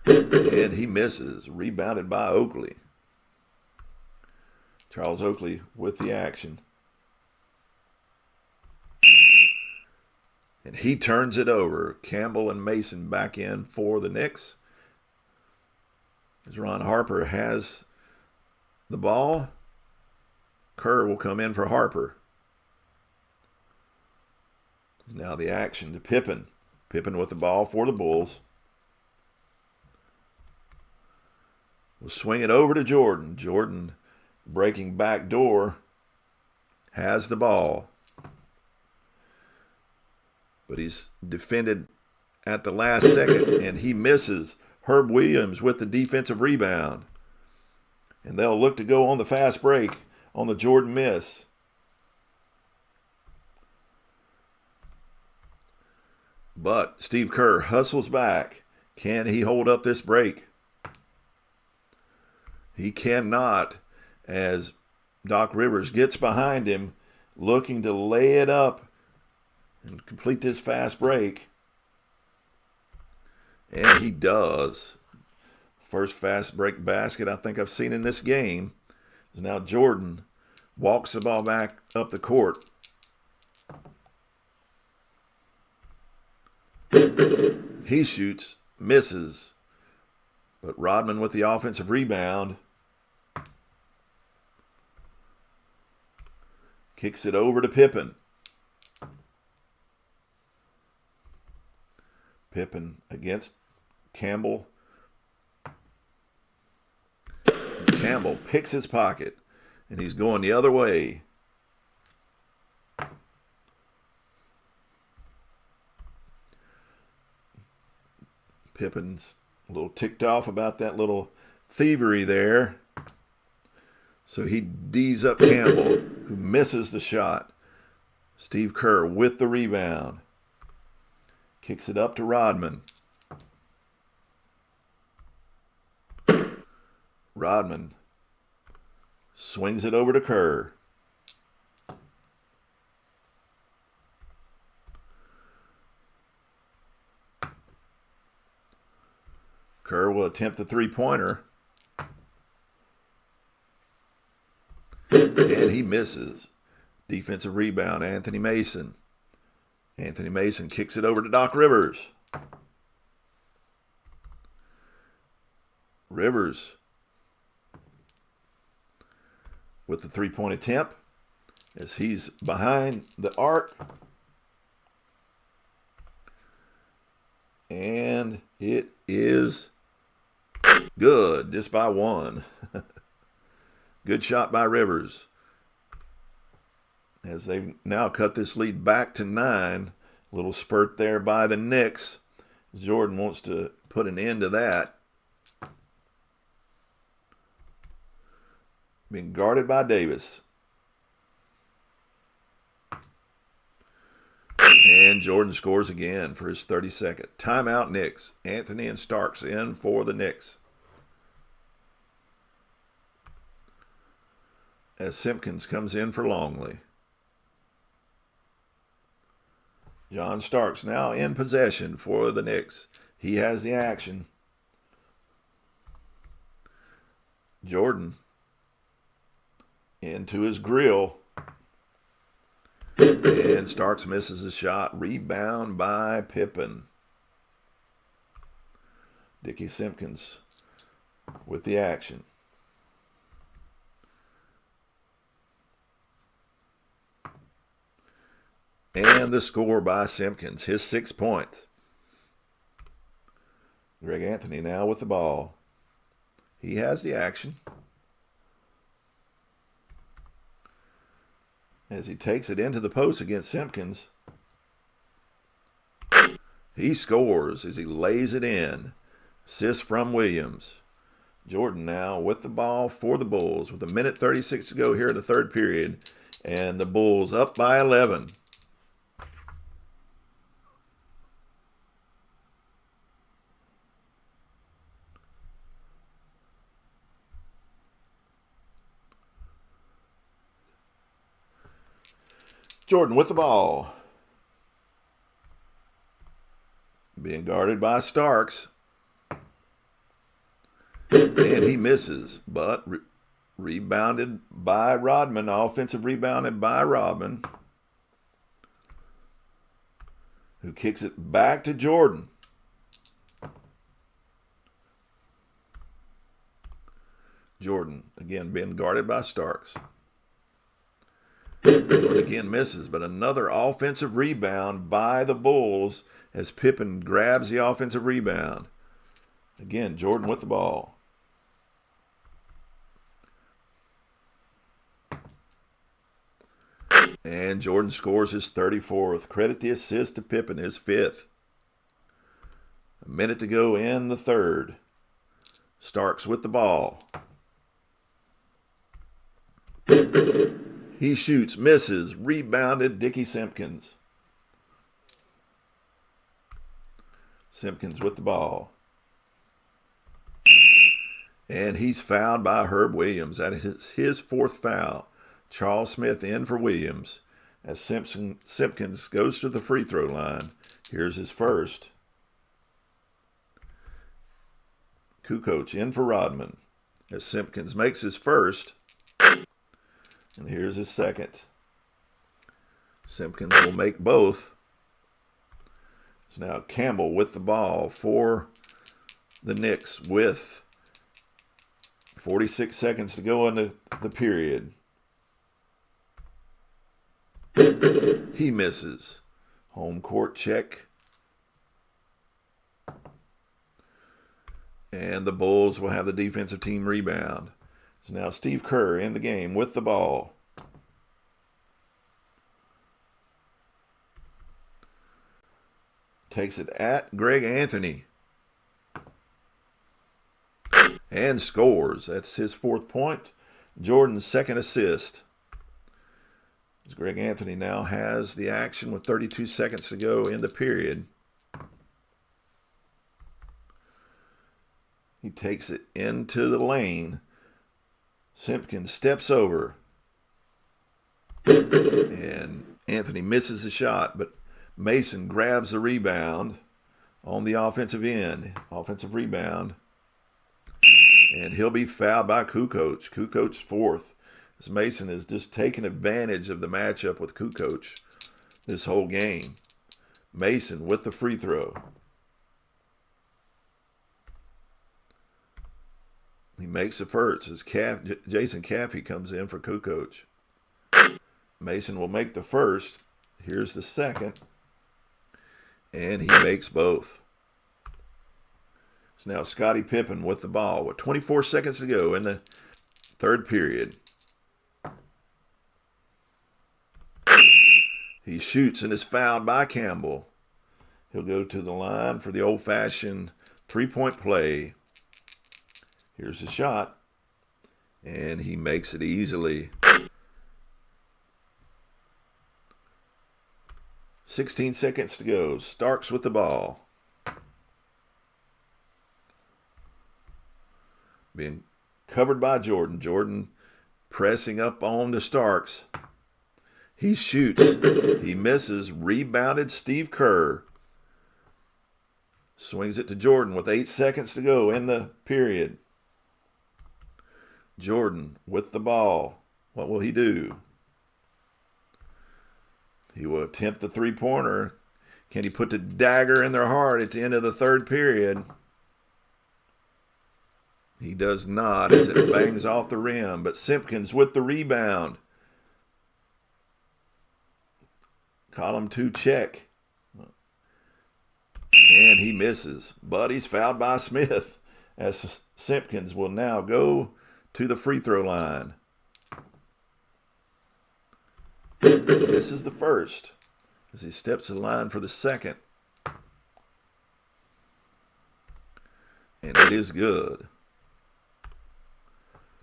And he misses. Rebounded by Oakley. Charles Oakley with the action. And he turns it over. Campbell and Mason back in for the Knicks. As Ron Harper has the ball, Kerr will come in for Harper. Now the action to Pippen. Pippen with the ball for the Bulls. Will swing it over to Jordan. Jordan breaking back door. Has the ball. But he's defended at the last second and he misses. Herb Williams with the defensive rebound. And they'll look to go on the fast break on the Jordan miss. But Steve Kerr hustles back. Can he hold up this break? He cannot, as Doc Rivers gets behind him, looking to lay it up and complete this fast break. And he does. First fast break basket I think I've seen in this game. Now Jordan walks the ball back up the court. He shoots, misses. But Rodman with the offensive rebound. Kicks it over to Pippen. Pippen against Campbell. Campbell picks his pocket, and he's going the other way. Pippen's a little ticked off about that little thievery there. So he D's up Campbell, who misses the shot. Steve Kerr with the rebound. Kicks it up to Rodman. Rodman swings it over to Kerr. Kerr will attempt the three-pointer. And he misses. Defensive rebound, Anthony Mason. Anthony Mason kicks it over to Doc Rivers. Rivers with the three-point attempt as he's behind the arc. And it is good, just by one. Good shot by Rivers. As they've now cut this lead back to 9. A little spurt there by the Knicks. Jordan wants to put an end to that. Being guarded by Davis. And Jordan scores again for his 32nd. Timeout Knicks. Anthony and Starks in for the Knicks. As Simpkins comes in for Longley. John Starks now in possession for the Knicks. He has the action. Jordan into his grill. And Starks misses a shot. Rebound by Pippen. Dickie Simpkins with the action. And the score by Simpkins, his 6th point. Greg Anthony now with the ball. He has the action. As he takes it into the post against Simpkins. He scores as he lays it in. Assist from Williams. Jordan now with the ball for the Bulls with 1:36 to go here in the third period. And the Bulls up by 11. Jordan with the ball. Being guarded by Starks. And he misses, but rebounded by Rodman. Offensive rebounded by Rodman. Who kicks it back to Jordan. Jordan, again, being guarded by Starks. Jordan again misses, but another offensive rebound by the Bulls as Pippen grabs the offensive rebound. Again, Jordan with the ball. And Jordan scores his 34th. Credit the assist to Pippen, his 5th. A minute to go in the third. Starks with the ball. He shoots, misses, rebounded, Dickie Simpkins. Simpkins with the ball. And he's fouled by Herb Williams. That is his 4th foul. Charles Smith in for Williams as Simpkins goes to the free throw line. Here's his first. Kukoc in for Rodman as Simpkins makes his first. And here's his second. Simpkins will make both. It's now Campbell with the ball for the Knicks with 46 seconds to go in the period. He misses. Home court check. And the Bulls will have the defensive team rebound. So now Steve Kerr in the game with the ball. Takes it at Greg Anthony. And scores. That's his 4th point. Jordan's second assist. As Greg Anthony now has the action with 32 seconds to go in the period. He takes it into the lane. Simpkins steps over. And Anthony misses the shot, but Mason grabs the rebound on the offensive end. Offensive rebound. And he'll be fouled by Kukoc. Kukoc's fourth. As Mason has just taken advantage of the matchup with Kukoc this whole game. Mason with the free throw. He makes the first as Jason Caffey comes in for Kukoc. Mason will make the first. Here's the second. And he makes both. So now Scottie Pippen with the ball with 24 seconds to go in the third period. He shoots and is fouled by Campbell. He'll go to the line for the old-fashioned three-point play. Here's the shot. And he makes it easily. 16 seconds to go. Starks with the ball. Being covered by Jordan. Jordan pressing up on to Starks. He shoots. He misses. Rebounded Steve Kerr. Swings it to Jordan with 8 seconds to go in the period. Jordan with the ball. What will he do? He will attempt the three-pointer. Can he put the dagger in their heart at the end of the third period? He does not as it bangs off the rim. But Simpkins with the rebound. Column 2 check. And he misses. But he's fouled by Smith as Simpkins will now go to the free throw line. This is the first as he steps in line for the second. And it is good.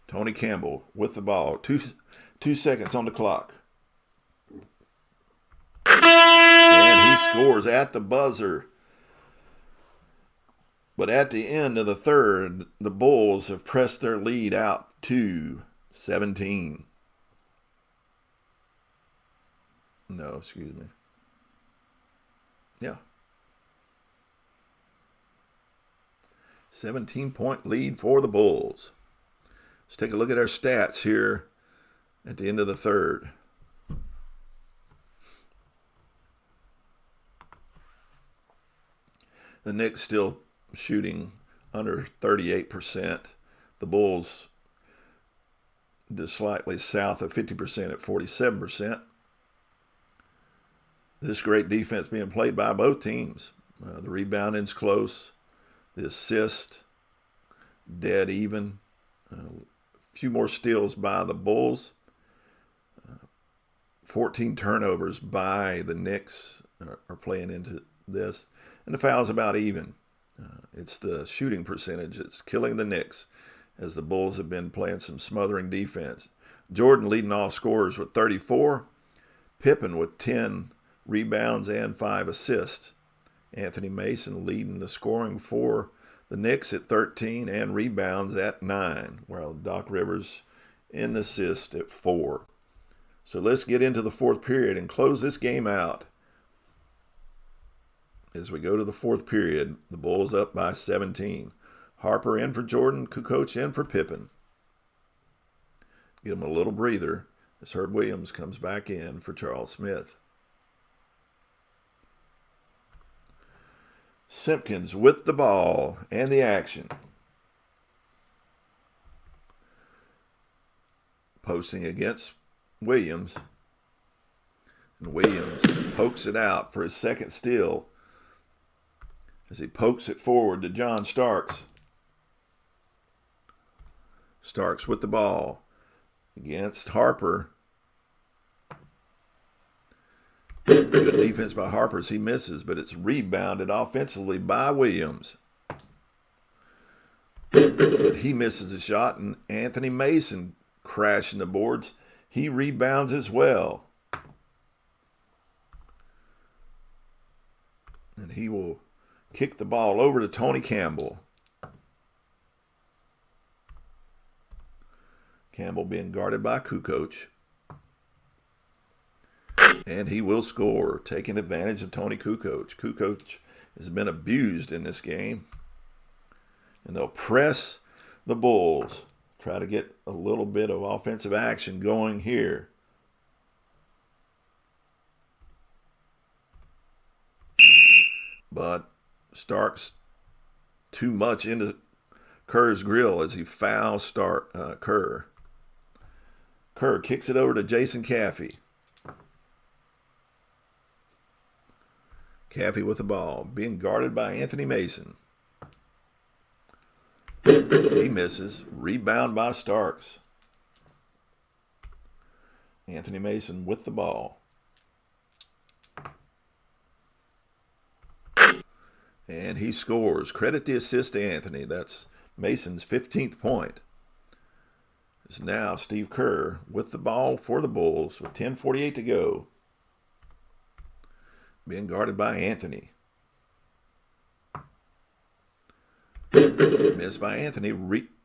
Tony Campbell with the ball. Two seconds on the clock. And he scores at the buzzer. But at the end of the third, the Bulls have pressed their lead out to 17. No, excuse me. Yeah. 17-point lead for the Bulls. Let's take a look at our stats here at the end of the third. The Knicks still shooting under 38%. The Bulls just slightly south of 50% at 47%. This great defense being played by both teams. The rebounding's close. The assist, dead even. A few more steals by the Bulls. 14 turnovers by the Knicks are playing into this. And the foul's about even. It's the shooting percentage that's killing the Knicks as the Bulls have been playing some smothering defense. Jordan leading all scorers with 34. Pippen with 10 rebounds and 5 assists. Anthony Mason leading the scoring for the Knicks at 13 and rebounds at 9, while Doc Rivers in the assist at 4. So let's get into the fourth period and close this game out. As we go to the fourth period, the Bulls up by 17. Harper in for Jordan, Kukoc in for Pippen. Give him a little breather as Herb Williams comes back in for Charles Smith. Simpkins with the ball and the action. Posting against Williams. And Williams pokes it out for his second steal as he pokes it forward to John Starks. Starks with the ball against Harper. Good defense by Harper as he misses, but it's rebounded offensively by Williams. But he misses a shot, and Anthony Mason crashing the boards. He rebounds as well. And he will kick the ball over to Tony Campbell. Campbell being guarded by Kukoc. And he will score, taking advantage of Tony Kukoc. Kukoc has been abused in this game. And they'll press the Bulls. Try to get a little bit of offensive action going here. But Starks too much into Kerr's grill as he fouls Kerr. Kerr kicks it over to Jason Caffey. Caffey with the ball, being guarded by Anthony Mason. He misses. Rebound by Starks. Anthony Mason with the ball. And he scores. Credit the assist to Anthony. That's Mason's 15th point. It's now Steve Kerr with the ball for the Bulls with 10:48 to go. Being guarded by Anthony. Missed by Anthony.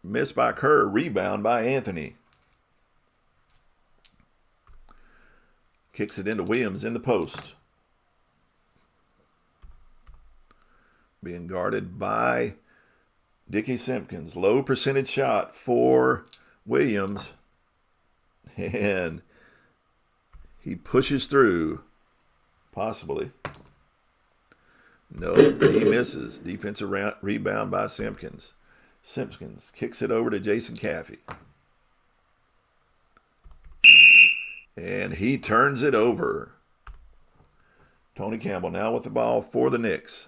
Missed by Kerr. Rebound by Anthony. Kicks it into Williams in the post. Being guarded by Dickie Simpkins. Low percentage shot for Williams. And he pushes through. Possibly. No, he misses. Defensive rebound by Simpkins. Simpkins kicks it over to Jason Caffey. And he turns it over. Tony Campbell now with the ball for the Knicks.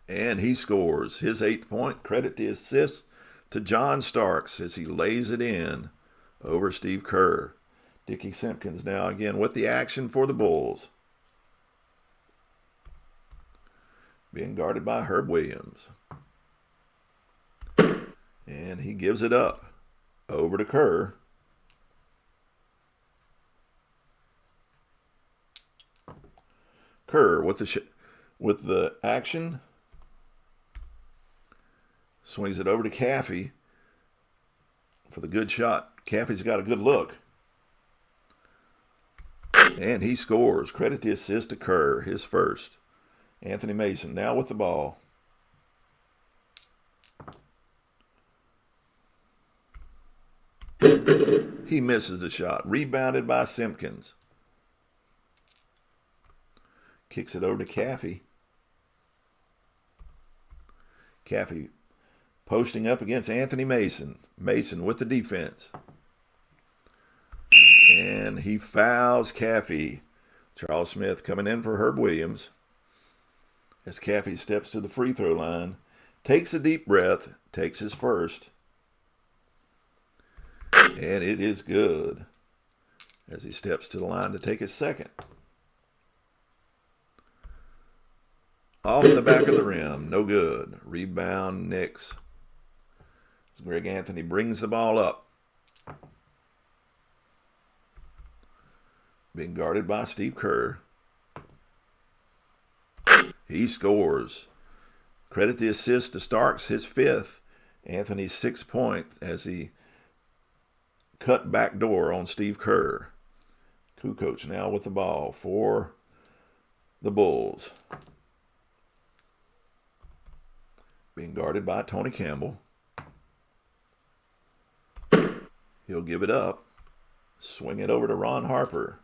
And he scores his 8th point. Credit the assist to John Starks as he lays it in over Steve Kerr. Dickie Simpkins now again with the action for the Bulls. Being guarded by Herb Williams. And he gives it up over to Kerr. Kerr with the action. Swings it over to Caffey for the good shot. Caffey's got a good look. And he scores. Credit the assist to Kerr, his first. Anthony Mason now with the ball. He misses the shot. Rebounded by Simpkins. Kicks it over to Caffey. Caffey posting up against Anthony Mason. Mason with the defense. And he fouls Caffey. Charles Smith coming in for Herb Williams. As Caffey steps to the free throw line. Takes a deep breath. Takes his first. And it is good. As he steps to the line to take his second. Off the back of the rim. No good. Rebound Knicks. Greg Anthony brings the ball up. Being guarded by Steve Kerr. He scores. Credit the assist to Starks, his 5th. Anthony's 6th point as he cut back door on Steve Kerr. Kukoc now with the ball for the Bulls. Being guarded by Tony Campbell. He'll give it up. Swing it over to Ron Harper.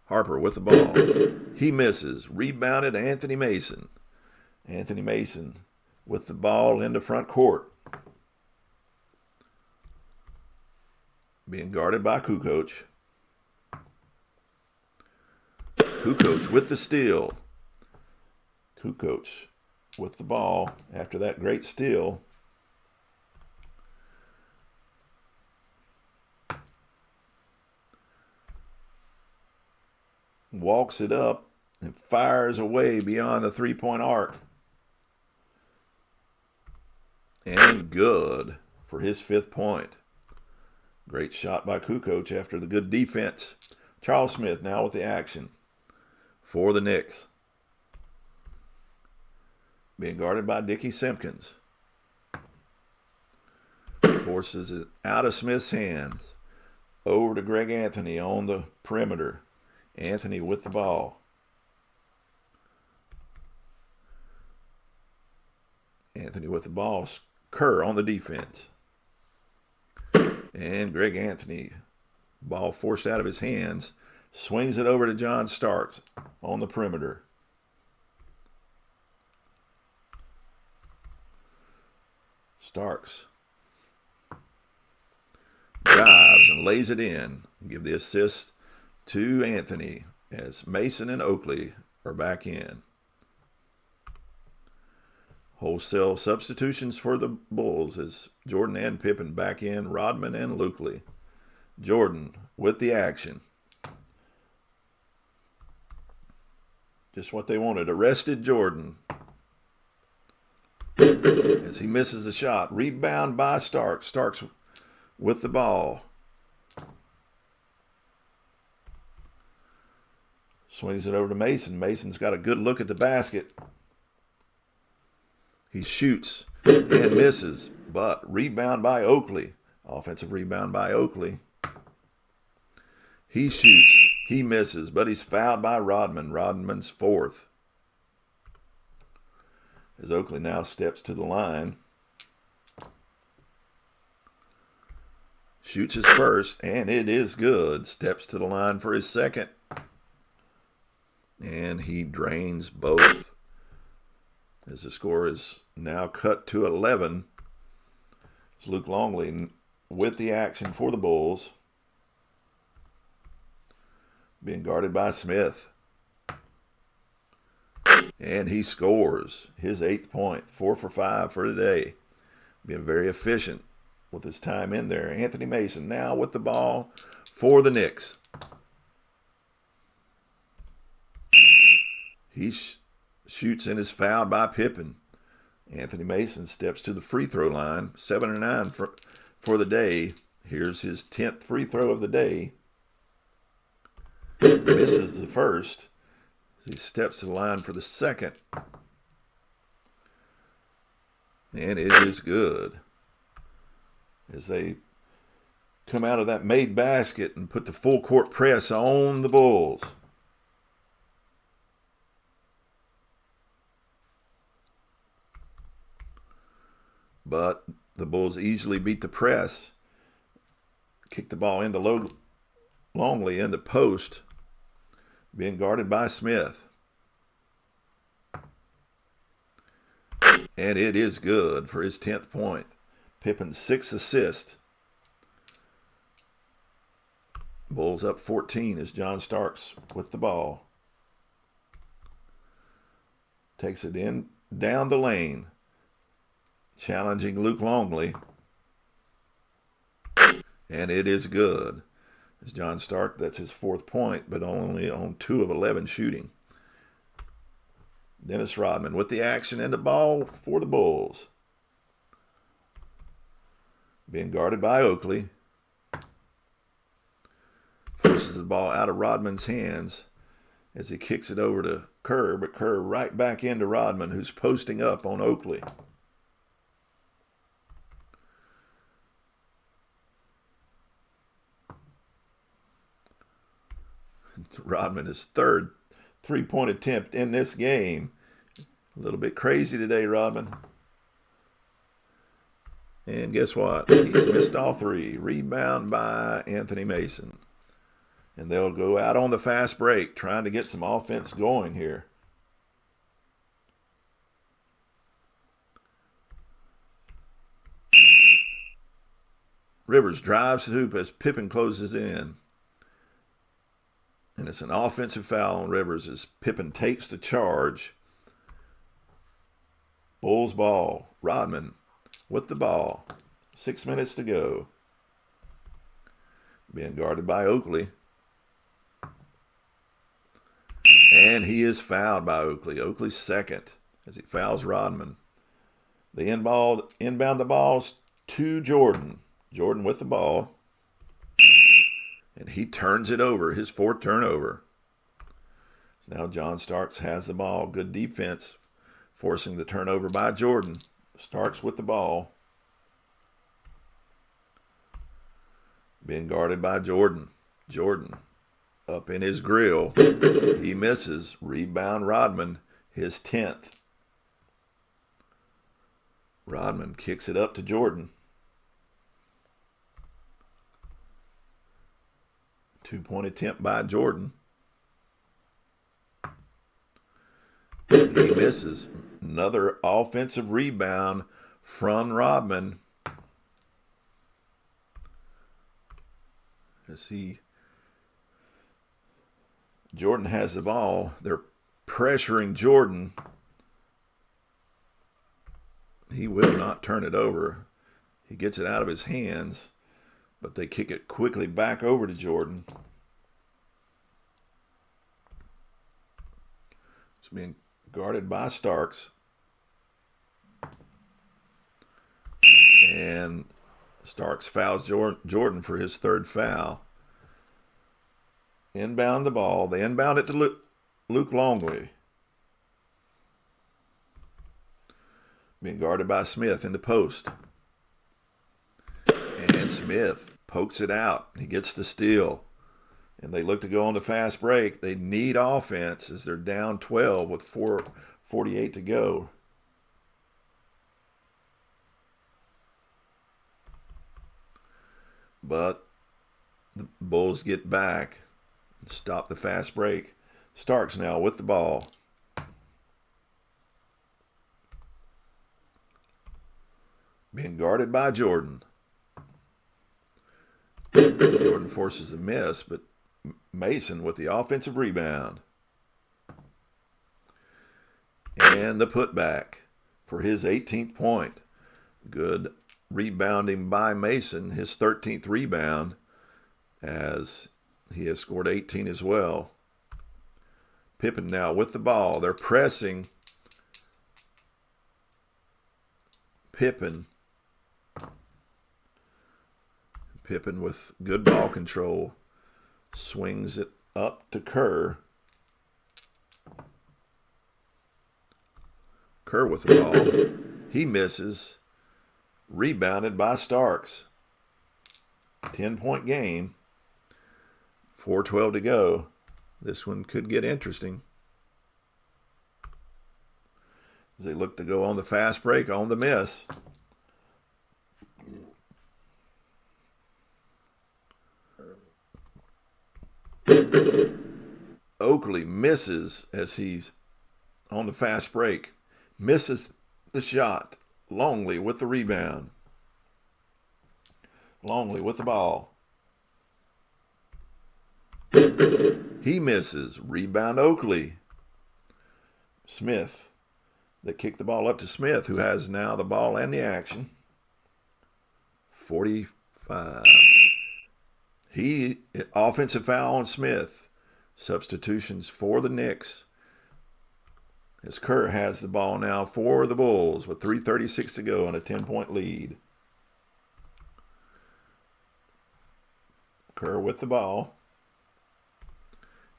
Harper with the ball. He misses. Rebounded Anthony Mason. Anthony Mason with the ball into front court. Being guarded by Kukoc. Kukoc with the steal. Kukoc with the ball after that great steal. Walks it up and fires away beyond the three-point arc. And good for his 5th point. Great shot by Kukoc after the good defense. Charles Smith now with the action for the Knicks. Being guarded by Dickie Simpkins. Forces it out of Smith's hands. Over to Greg Anthony on the perimeter. Anthony with the ball. Anthony with the ball. Kerr on the defense. And Greg Anthony, ball forced out of his hands, swings it over to John Starks on the perimeter. Starks drives and lays it in. Give the assist to Anthony as Mason and Oakley are back in. Wholesale substitutions for the Bulls as Jordan and Pippen back in, Rodman and Oakley. Jordan with the action. Just what they wanted. Arrested Jordan as he misses the shot. Rebound by Starks. Starks with the ball. Swings it over to Mason. Mason's got a good look at the basket. He shoots and misses, but rebound by Oakley. Offensive rebound by Oakley. He shoots. He misses, but he's fouled by Rodman. Rodman's 4th. As Oakley now steps to the line. Shoots his first, and it is good. Steps to the line for his 2nd. And he drains both. As the score is now cut to 11. It's Luke Longley with the action for the Bulls. Being guarded by Smith. And he scores his 8th point. 4 for 5 for today. Being very efficient with his time in there. Anthony Mason now with the ball for the Knicks. He shoots and is fouled by Pippen. Anthony Mason steps to the free throw line. 7 or 9 for the day. Here's his 10th free throw of the day. Misses the first. He steps to the line for the 2nd. And it is good. As they come out of that made basket and put the full court press on the Bulls. But the Bulls easily beat the press. Kick the ball into Longley in the post. Being guarded by Smith. And it is good for his 10th point. Pippen's 6th assist. Bulls up 14 as John Starks with the ball. Takes it in down the lane. Challenging Luke Longley. And it is good. As John Stark, that's his 4th point, but only on 2 of 11 shooting. Dennis Rodman with the action and the ball for the Bulls. Being guarded by Oakley. Forces the ball out of Rodman's hands as he kicks it over to Kerr, but Kerr right back into Rodman, who's posting up on Oakley. Rodman, his 3rd three-point attempt in this game. A little bit crazy today, Rodman. And guess what? He's missed all 3. Rebound by Anthony Mason. And they'll go out on the fast break, trying to get some offense going here. Rivers drives the hoop as Pippen closes in. And it's an offensive foul on Rivers as Pippen takes the charge. Bulls ball. Rodman with the ball. 6 minutes to go. Being guarded by Oakley. And he is fouled by Oakley. Oakley's second as he fouls Rodman. They inbound the balls to Jordan. Jordan with the ball. And he turns it over, his fourth turnover. So now John Starks has the ball. Good defense, forcing the turnover by Jordan. Starks with the ball. Being guarded by Jordan. Jordan up in his grill. He misses. Rebound Rodman, his 10th. Rodman kicks it up to Jordan. 2-point attempt by Jordan. He misses. Another offensive rebound from Rodman. Jordan has the ball. They're pressuring Jordan. He will not turn it over. He gets it out of his hands, but they kick it quickly back over to Jordan. It's being guarded by Starks. And Starks fouls Jordan for his third foul. Inbound the ball. They inbound it to Luke Longley. Being guarded by Smith in the post. And Smith pokes it out. He gets the steal. And they look to go on the fast break. They need offense as they're down 12 with 4:48 to go. But the Bulls get back and stop the fast break. Starks now with the ball. Being guarded by Jordan. Jordan forces a miss, but Mason with the offensive rebound. And the putback for his 18th point. Good rebounding by Mason, his 13th rebound, as he has scored 18 as well. Pippen now with the ball. They're pressing. Pippen with good ball control. Swings it up to Kerr. Kerr with the ball. He misses. Rebounded by Starks. 10-point game. 4:12 to go. This one could get interesting as they look to go on the fast break on the miss. Oakley misses as he's on the fast break. Misses the shot. Longley with the rebound. Longley with the ball. He misses. Rebound Oakley. Smith. They kick the ball up to Smith, who has now the ball and the action. 45. Offensive foul on Smith. Substitutions for the Knicks. As Kerr has the ball now for the Bulls with 3:36 to go and a 10-point lead. Kerr with the ball.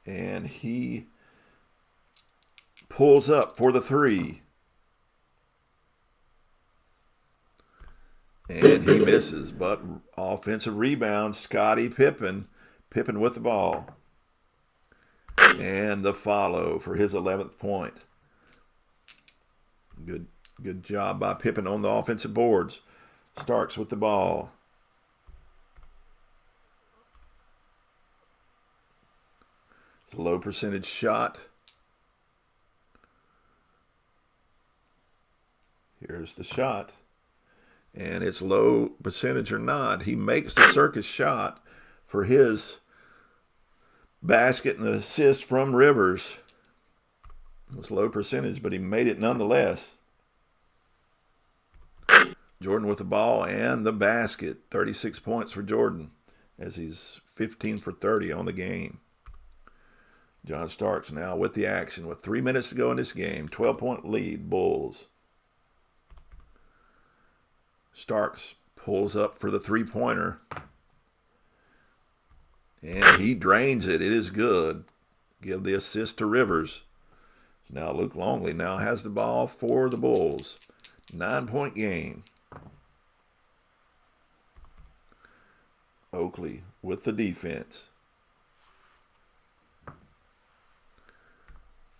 And he pulls up for the three. And he misses, but offensive rebound, Scottie Pippen. Pippen with the ball. And the follow for his 11th point. Good job by Pippen on the offensive boards. Starks with the ball. It's a low percentage shot. Here's the shot. And it's low percentage or not. He makes the circus shot for his basket and assist from Rivers. It was low percentage, but he made it nonetheless. Jordan with the ball and the basket. 36 points for Jordan as he's 15 for 30 on the game. John Starks now with the action with 3 minutes to go in this game. 12-point lead, Bulls. Starks pulls up for the three-pointer. And he drains it. It is good. Give the assist to Rivers. Now Luke Longley now has the ball for the Bulls. 9-point game. Oakley with the defense.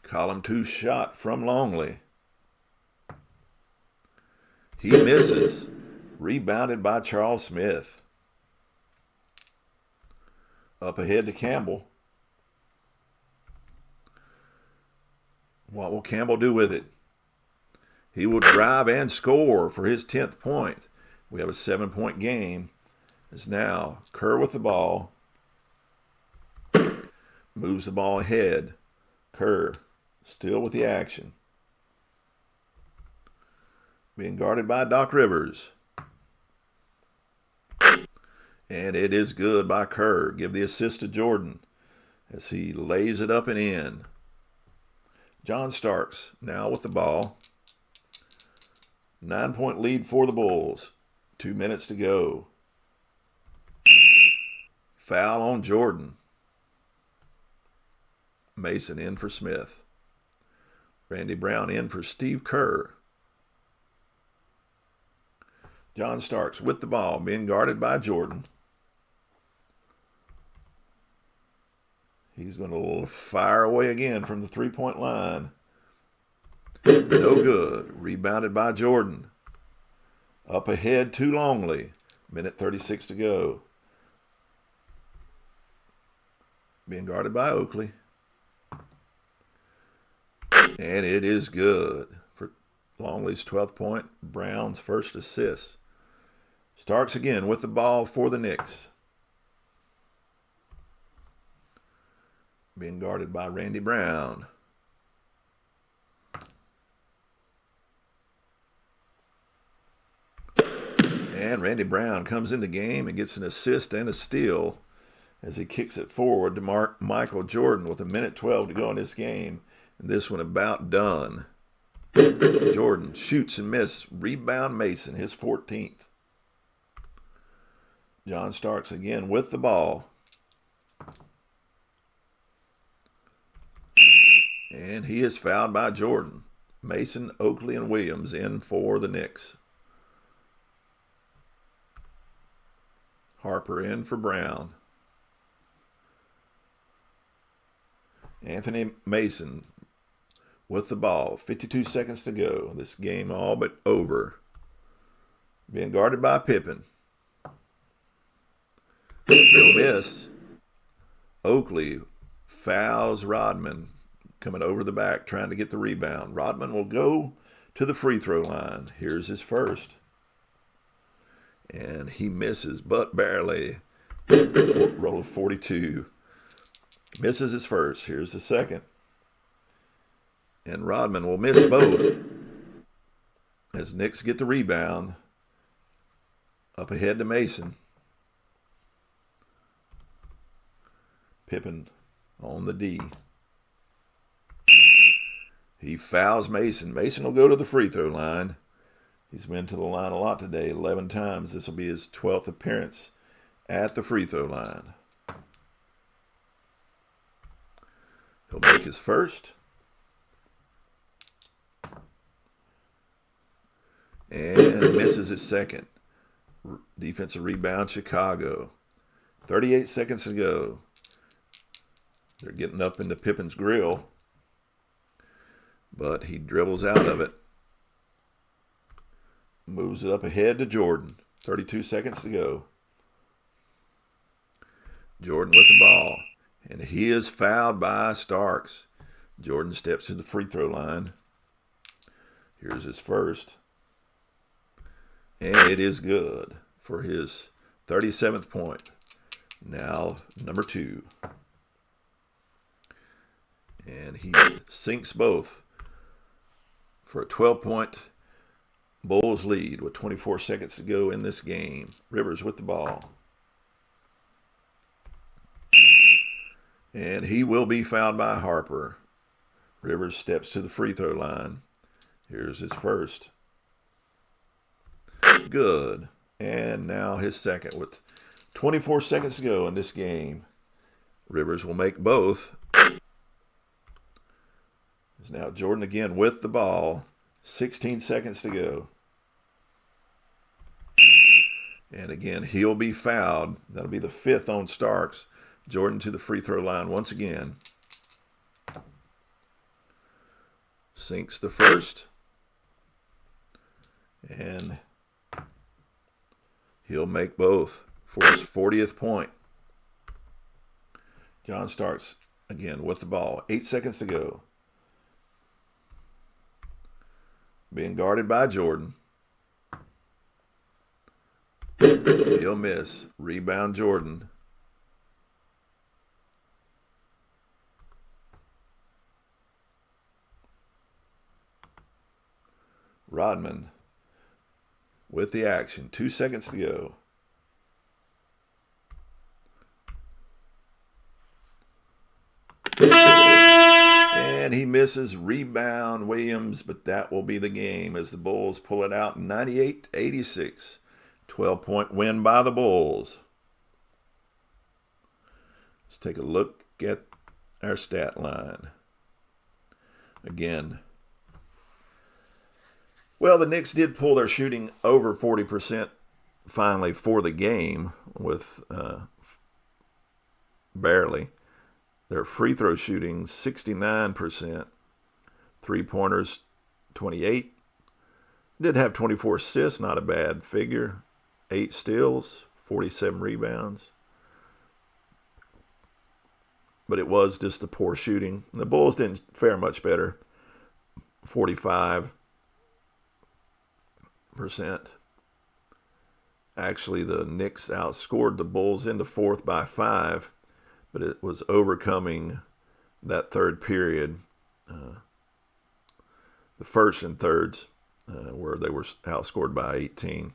Column 2 shot from Longley. He misses. Rebounded by Charles Smith. Up ahead to Campbell. What will Campbell do with it? He will drive and score for his 10th point. We have a 7-point game. It's now Kerr with the ball. Moves the ball ahead. Kerr still with the action. Being guarded by Doc Rivers. And it is good by Kerr. Give the assist to Jordan as he lays it up and in. John Starks now with the ball. 9-point lead for the Bulls. 2 minutes to go. Foul on Jordan. Mason in for Smith. Randy Brown in for Steve Kerr. John Starks with the ball, being guarded by Jordan. He's going to fire away again from the three-point line. No good. Rebounded by Jordan. Up ahead to Longley. Minute 36 to go. Being guarded by Oakley. And it is good for Longley's 12th point. Brown's first assist. Starks again with the ball for the Knicks. Being guarded by Randy Brown. And Randy Brown comes in the game and gets an assist and a steal as he kicks it forward to Michael Jordan with 1:12 to go in this game. And this one about done. Jordan shoots and misses. Rebound Mason, his 14th. John Starks again with the ball. And he is fouled by Jordan. Mason, Oakley, and Williams in for the Knicks. Harper in for Brown. Anthony Mason with the ball. 52 seconds to go. This game all but over. Being guarded by Pippen. No miss. Oakley fouls Rodman. Coming over the back, trying to get the rebound. Rodman will go to the free throw line. Here's his first. And he misses, but barely. Roll of 42. Misses his first. Here's the second. And Rodman will miss both as Knicks get the rebound. Up ahead to Mason. Pippen on the D. He fouls Mason. Mason will go to the free throw line. He's been to the line a lot today, 11 times. This will be his 12th appearance at the free throw line. He'll make his first. And misses his second. Defensive rebound, Chicago. 38 seconds to go. They're getting up into Pippen's grill. But he dribbles out of it. Moves it up ahead to Jordan. 32 seconds to go. Jordan with the ball. And he is fouled by Starks. Jordan steps to the free throw line. Here's his first. And it is good for his 37th point. Now, number 2. And he sinks both for a 12-point Bulls lead with 24 seconds to go in this game. Rivers with the ball. And he will be fouled by Harper. Rivers steps to the free throw line. Here's his first. Good. And now his second with 24 seconds to go in this game. Rivers will make both. It's now Jordan again with the ball. 16 seconds to go. And again, he'll be fouled. That'll be the fifth on Starks. Jordan to the free throw line once again. Sinks the first. And he'll make both for his 40th point. John Starks again with the ball. 8 seconds to go. Being guarded by Jordan. He'll miss. Rebound Jordan. Rodman with the action. 2 seconds to go. And he misses. Rebound Williams, but that will be the game as the Bulls pull it out 98-86. 12-point win by the Bulls. Let's take a look at our stat line. Again, well, the Knicks did pull their shooting over 40% finally for the game with barely. Their free throw shooting, 69%. Three-pointers, 28. Did have 24 assists, not a bad figure. 8 steals, 47 rebounds. But it was just the poor shooting. The Bulls didn't fare much better. 45%. Actually, the Knicks outscored the Bulls in the fourth by 5, but it was overcoming that third period, the first and thirds, where they were outscored by 18.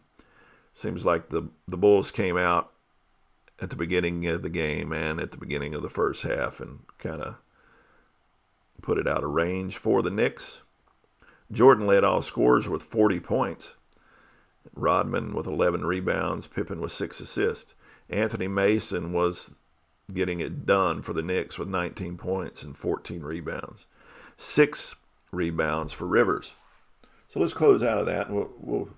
Seems like the Bulls came out at the beginning of the game and at the beginning of the first half and kind of put it out of range for the Knicks. Jordan led all scorers with 40 points. Rodman with 11 rebounds. Pippen with 6 assists. Anthony Mason was getting it done for the Knicks with 19 points and 14 rebounds. 6 rebounds for Rivers. So let's close out of that, and we'll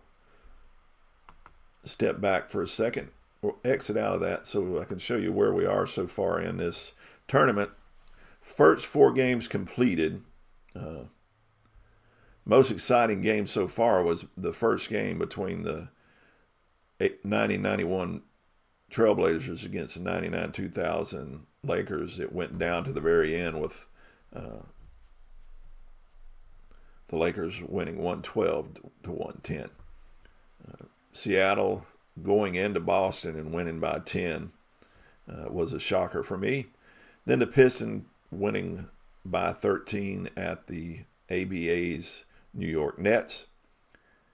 step back for a second. We'll exit out of that so I can show you where we are so far in this tournament. First 4 games completed. Most exciting game so far was the first game between the 90-91 Trailblazers against the 99-2000 Lakers. It went down to the very end with the Lakers winning 112 to 110. Seattle going into Boston and winning by 10 was a shocker for me. Then the Pistons winning by 13 at the ABA's New York Nets.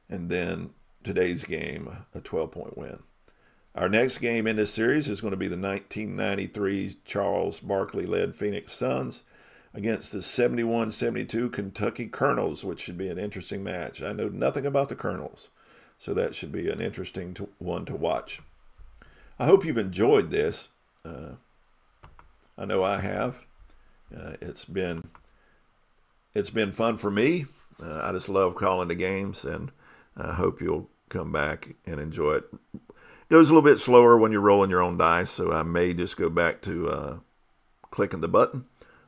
And then today's game, a 12-point win. Our next game in this series is going to be the 1993 Charles Barkley-led Phoenix Suns against the 71-72 Kentucky Colonels, which should be an interesting match. I know nothing about the Colonels, so that should be an interesting one to watch. I hope you've enjoyed this. I know I have. It's been fun for me. I just love calling the games, and I hope you'll come back and enjoy it. It goes a little bit slower when you're rolling your own dice, so I may just go back to clicking the button,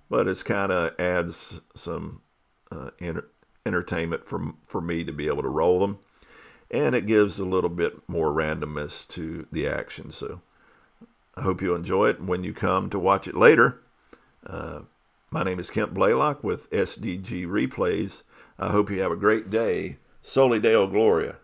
but it's kind of adds some entertainment for me to be able to roll them, and it gives a little bit more randomness to the action. So I hope you enjoy it when you come to watch it later. My name is Kent Blaylock with SDG Replays. I hope you have a great day. Soli Deo Gloria.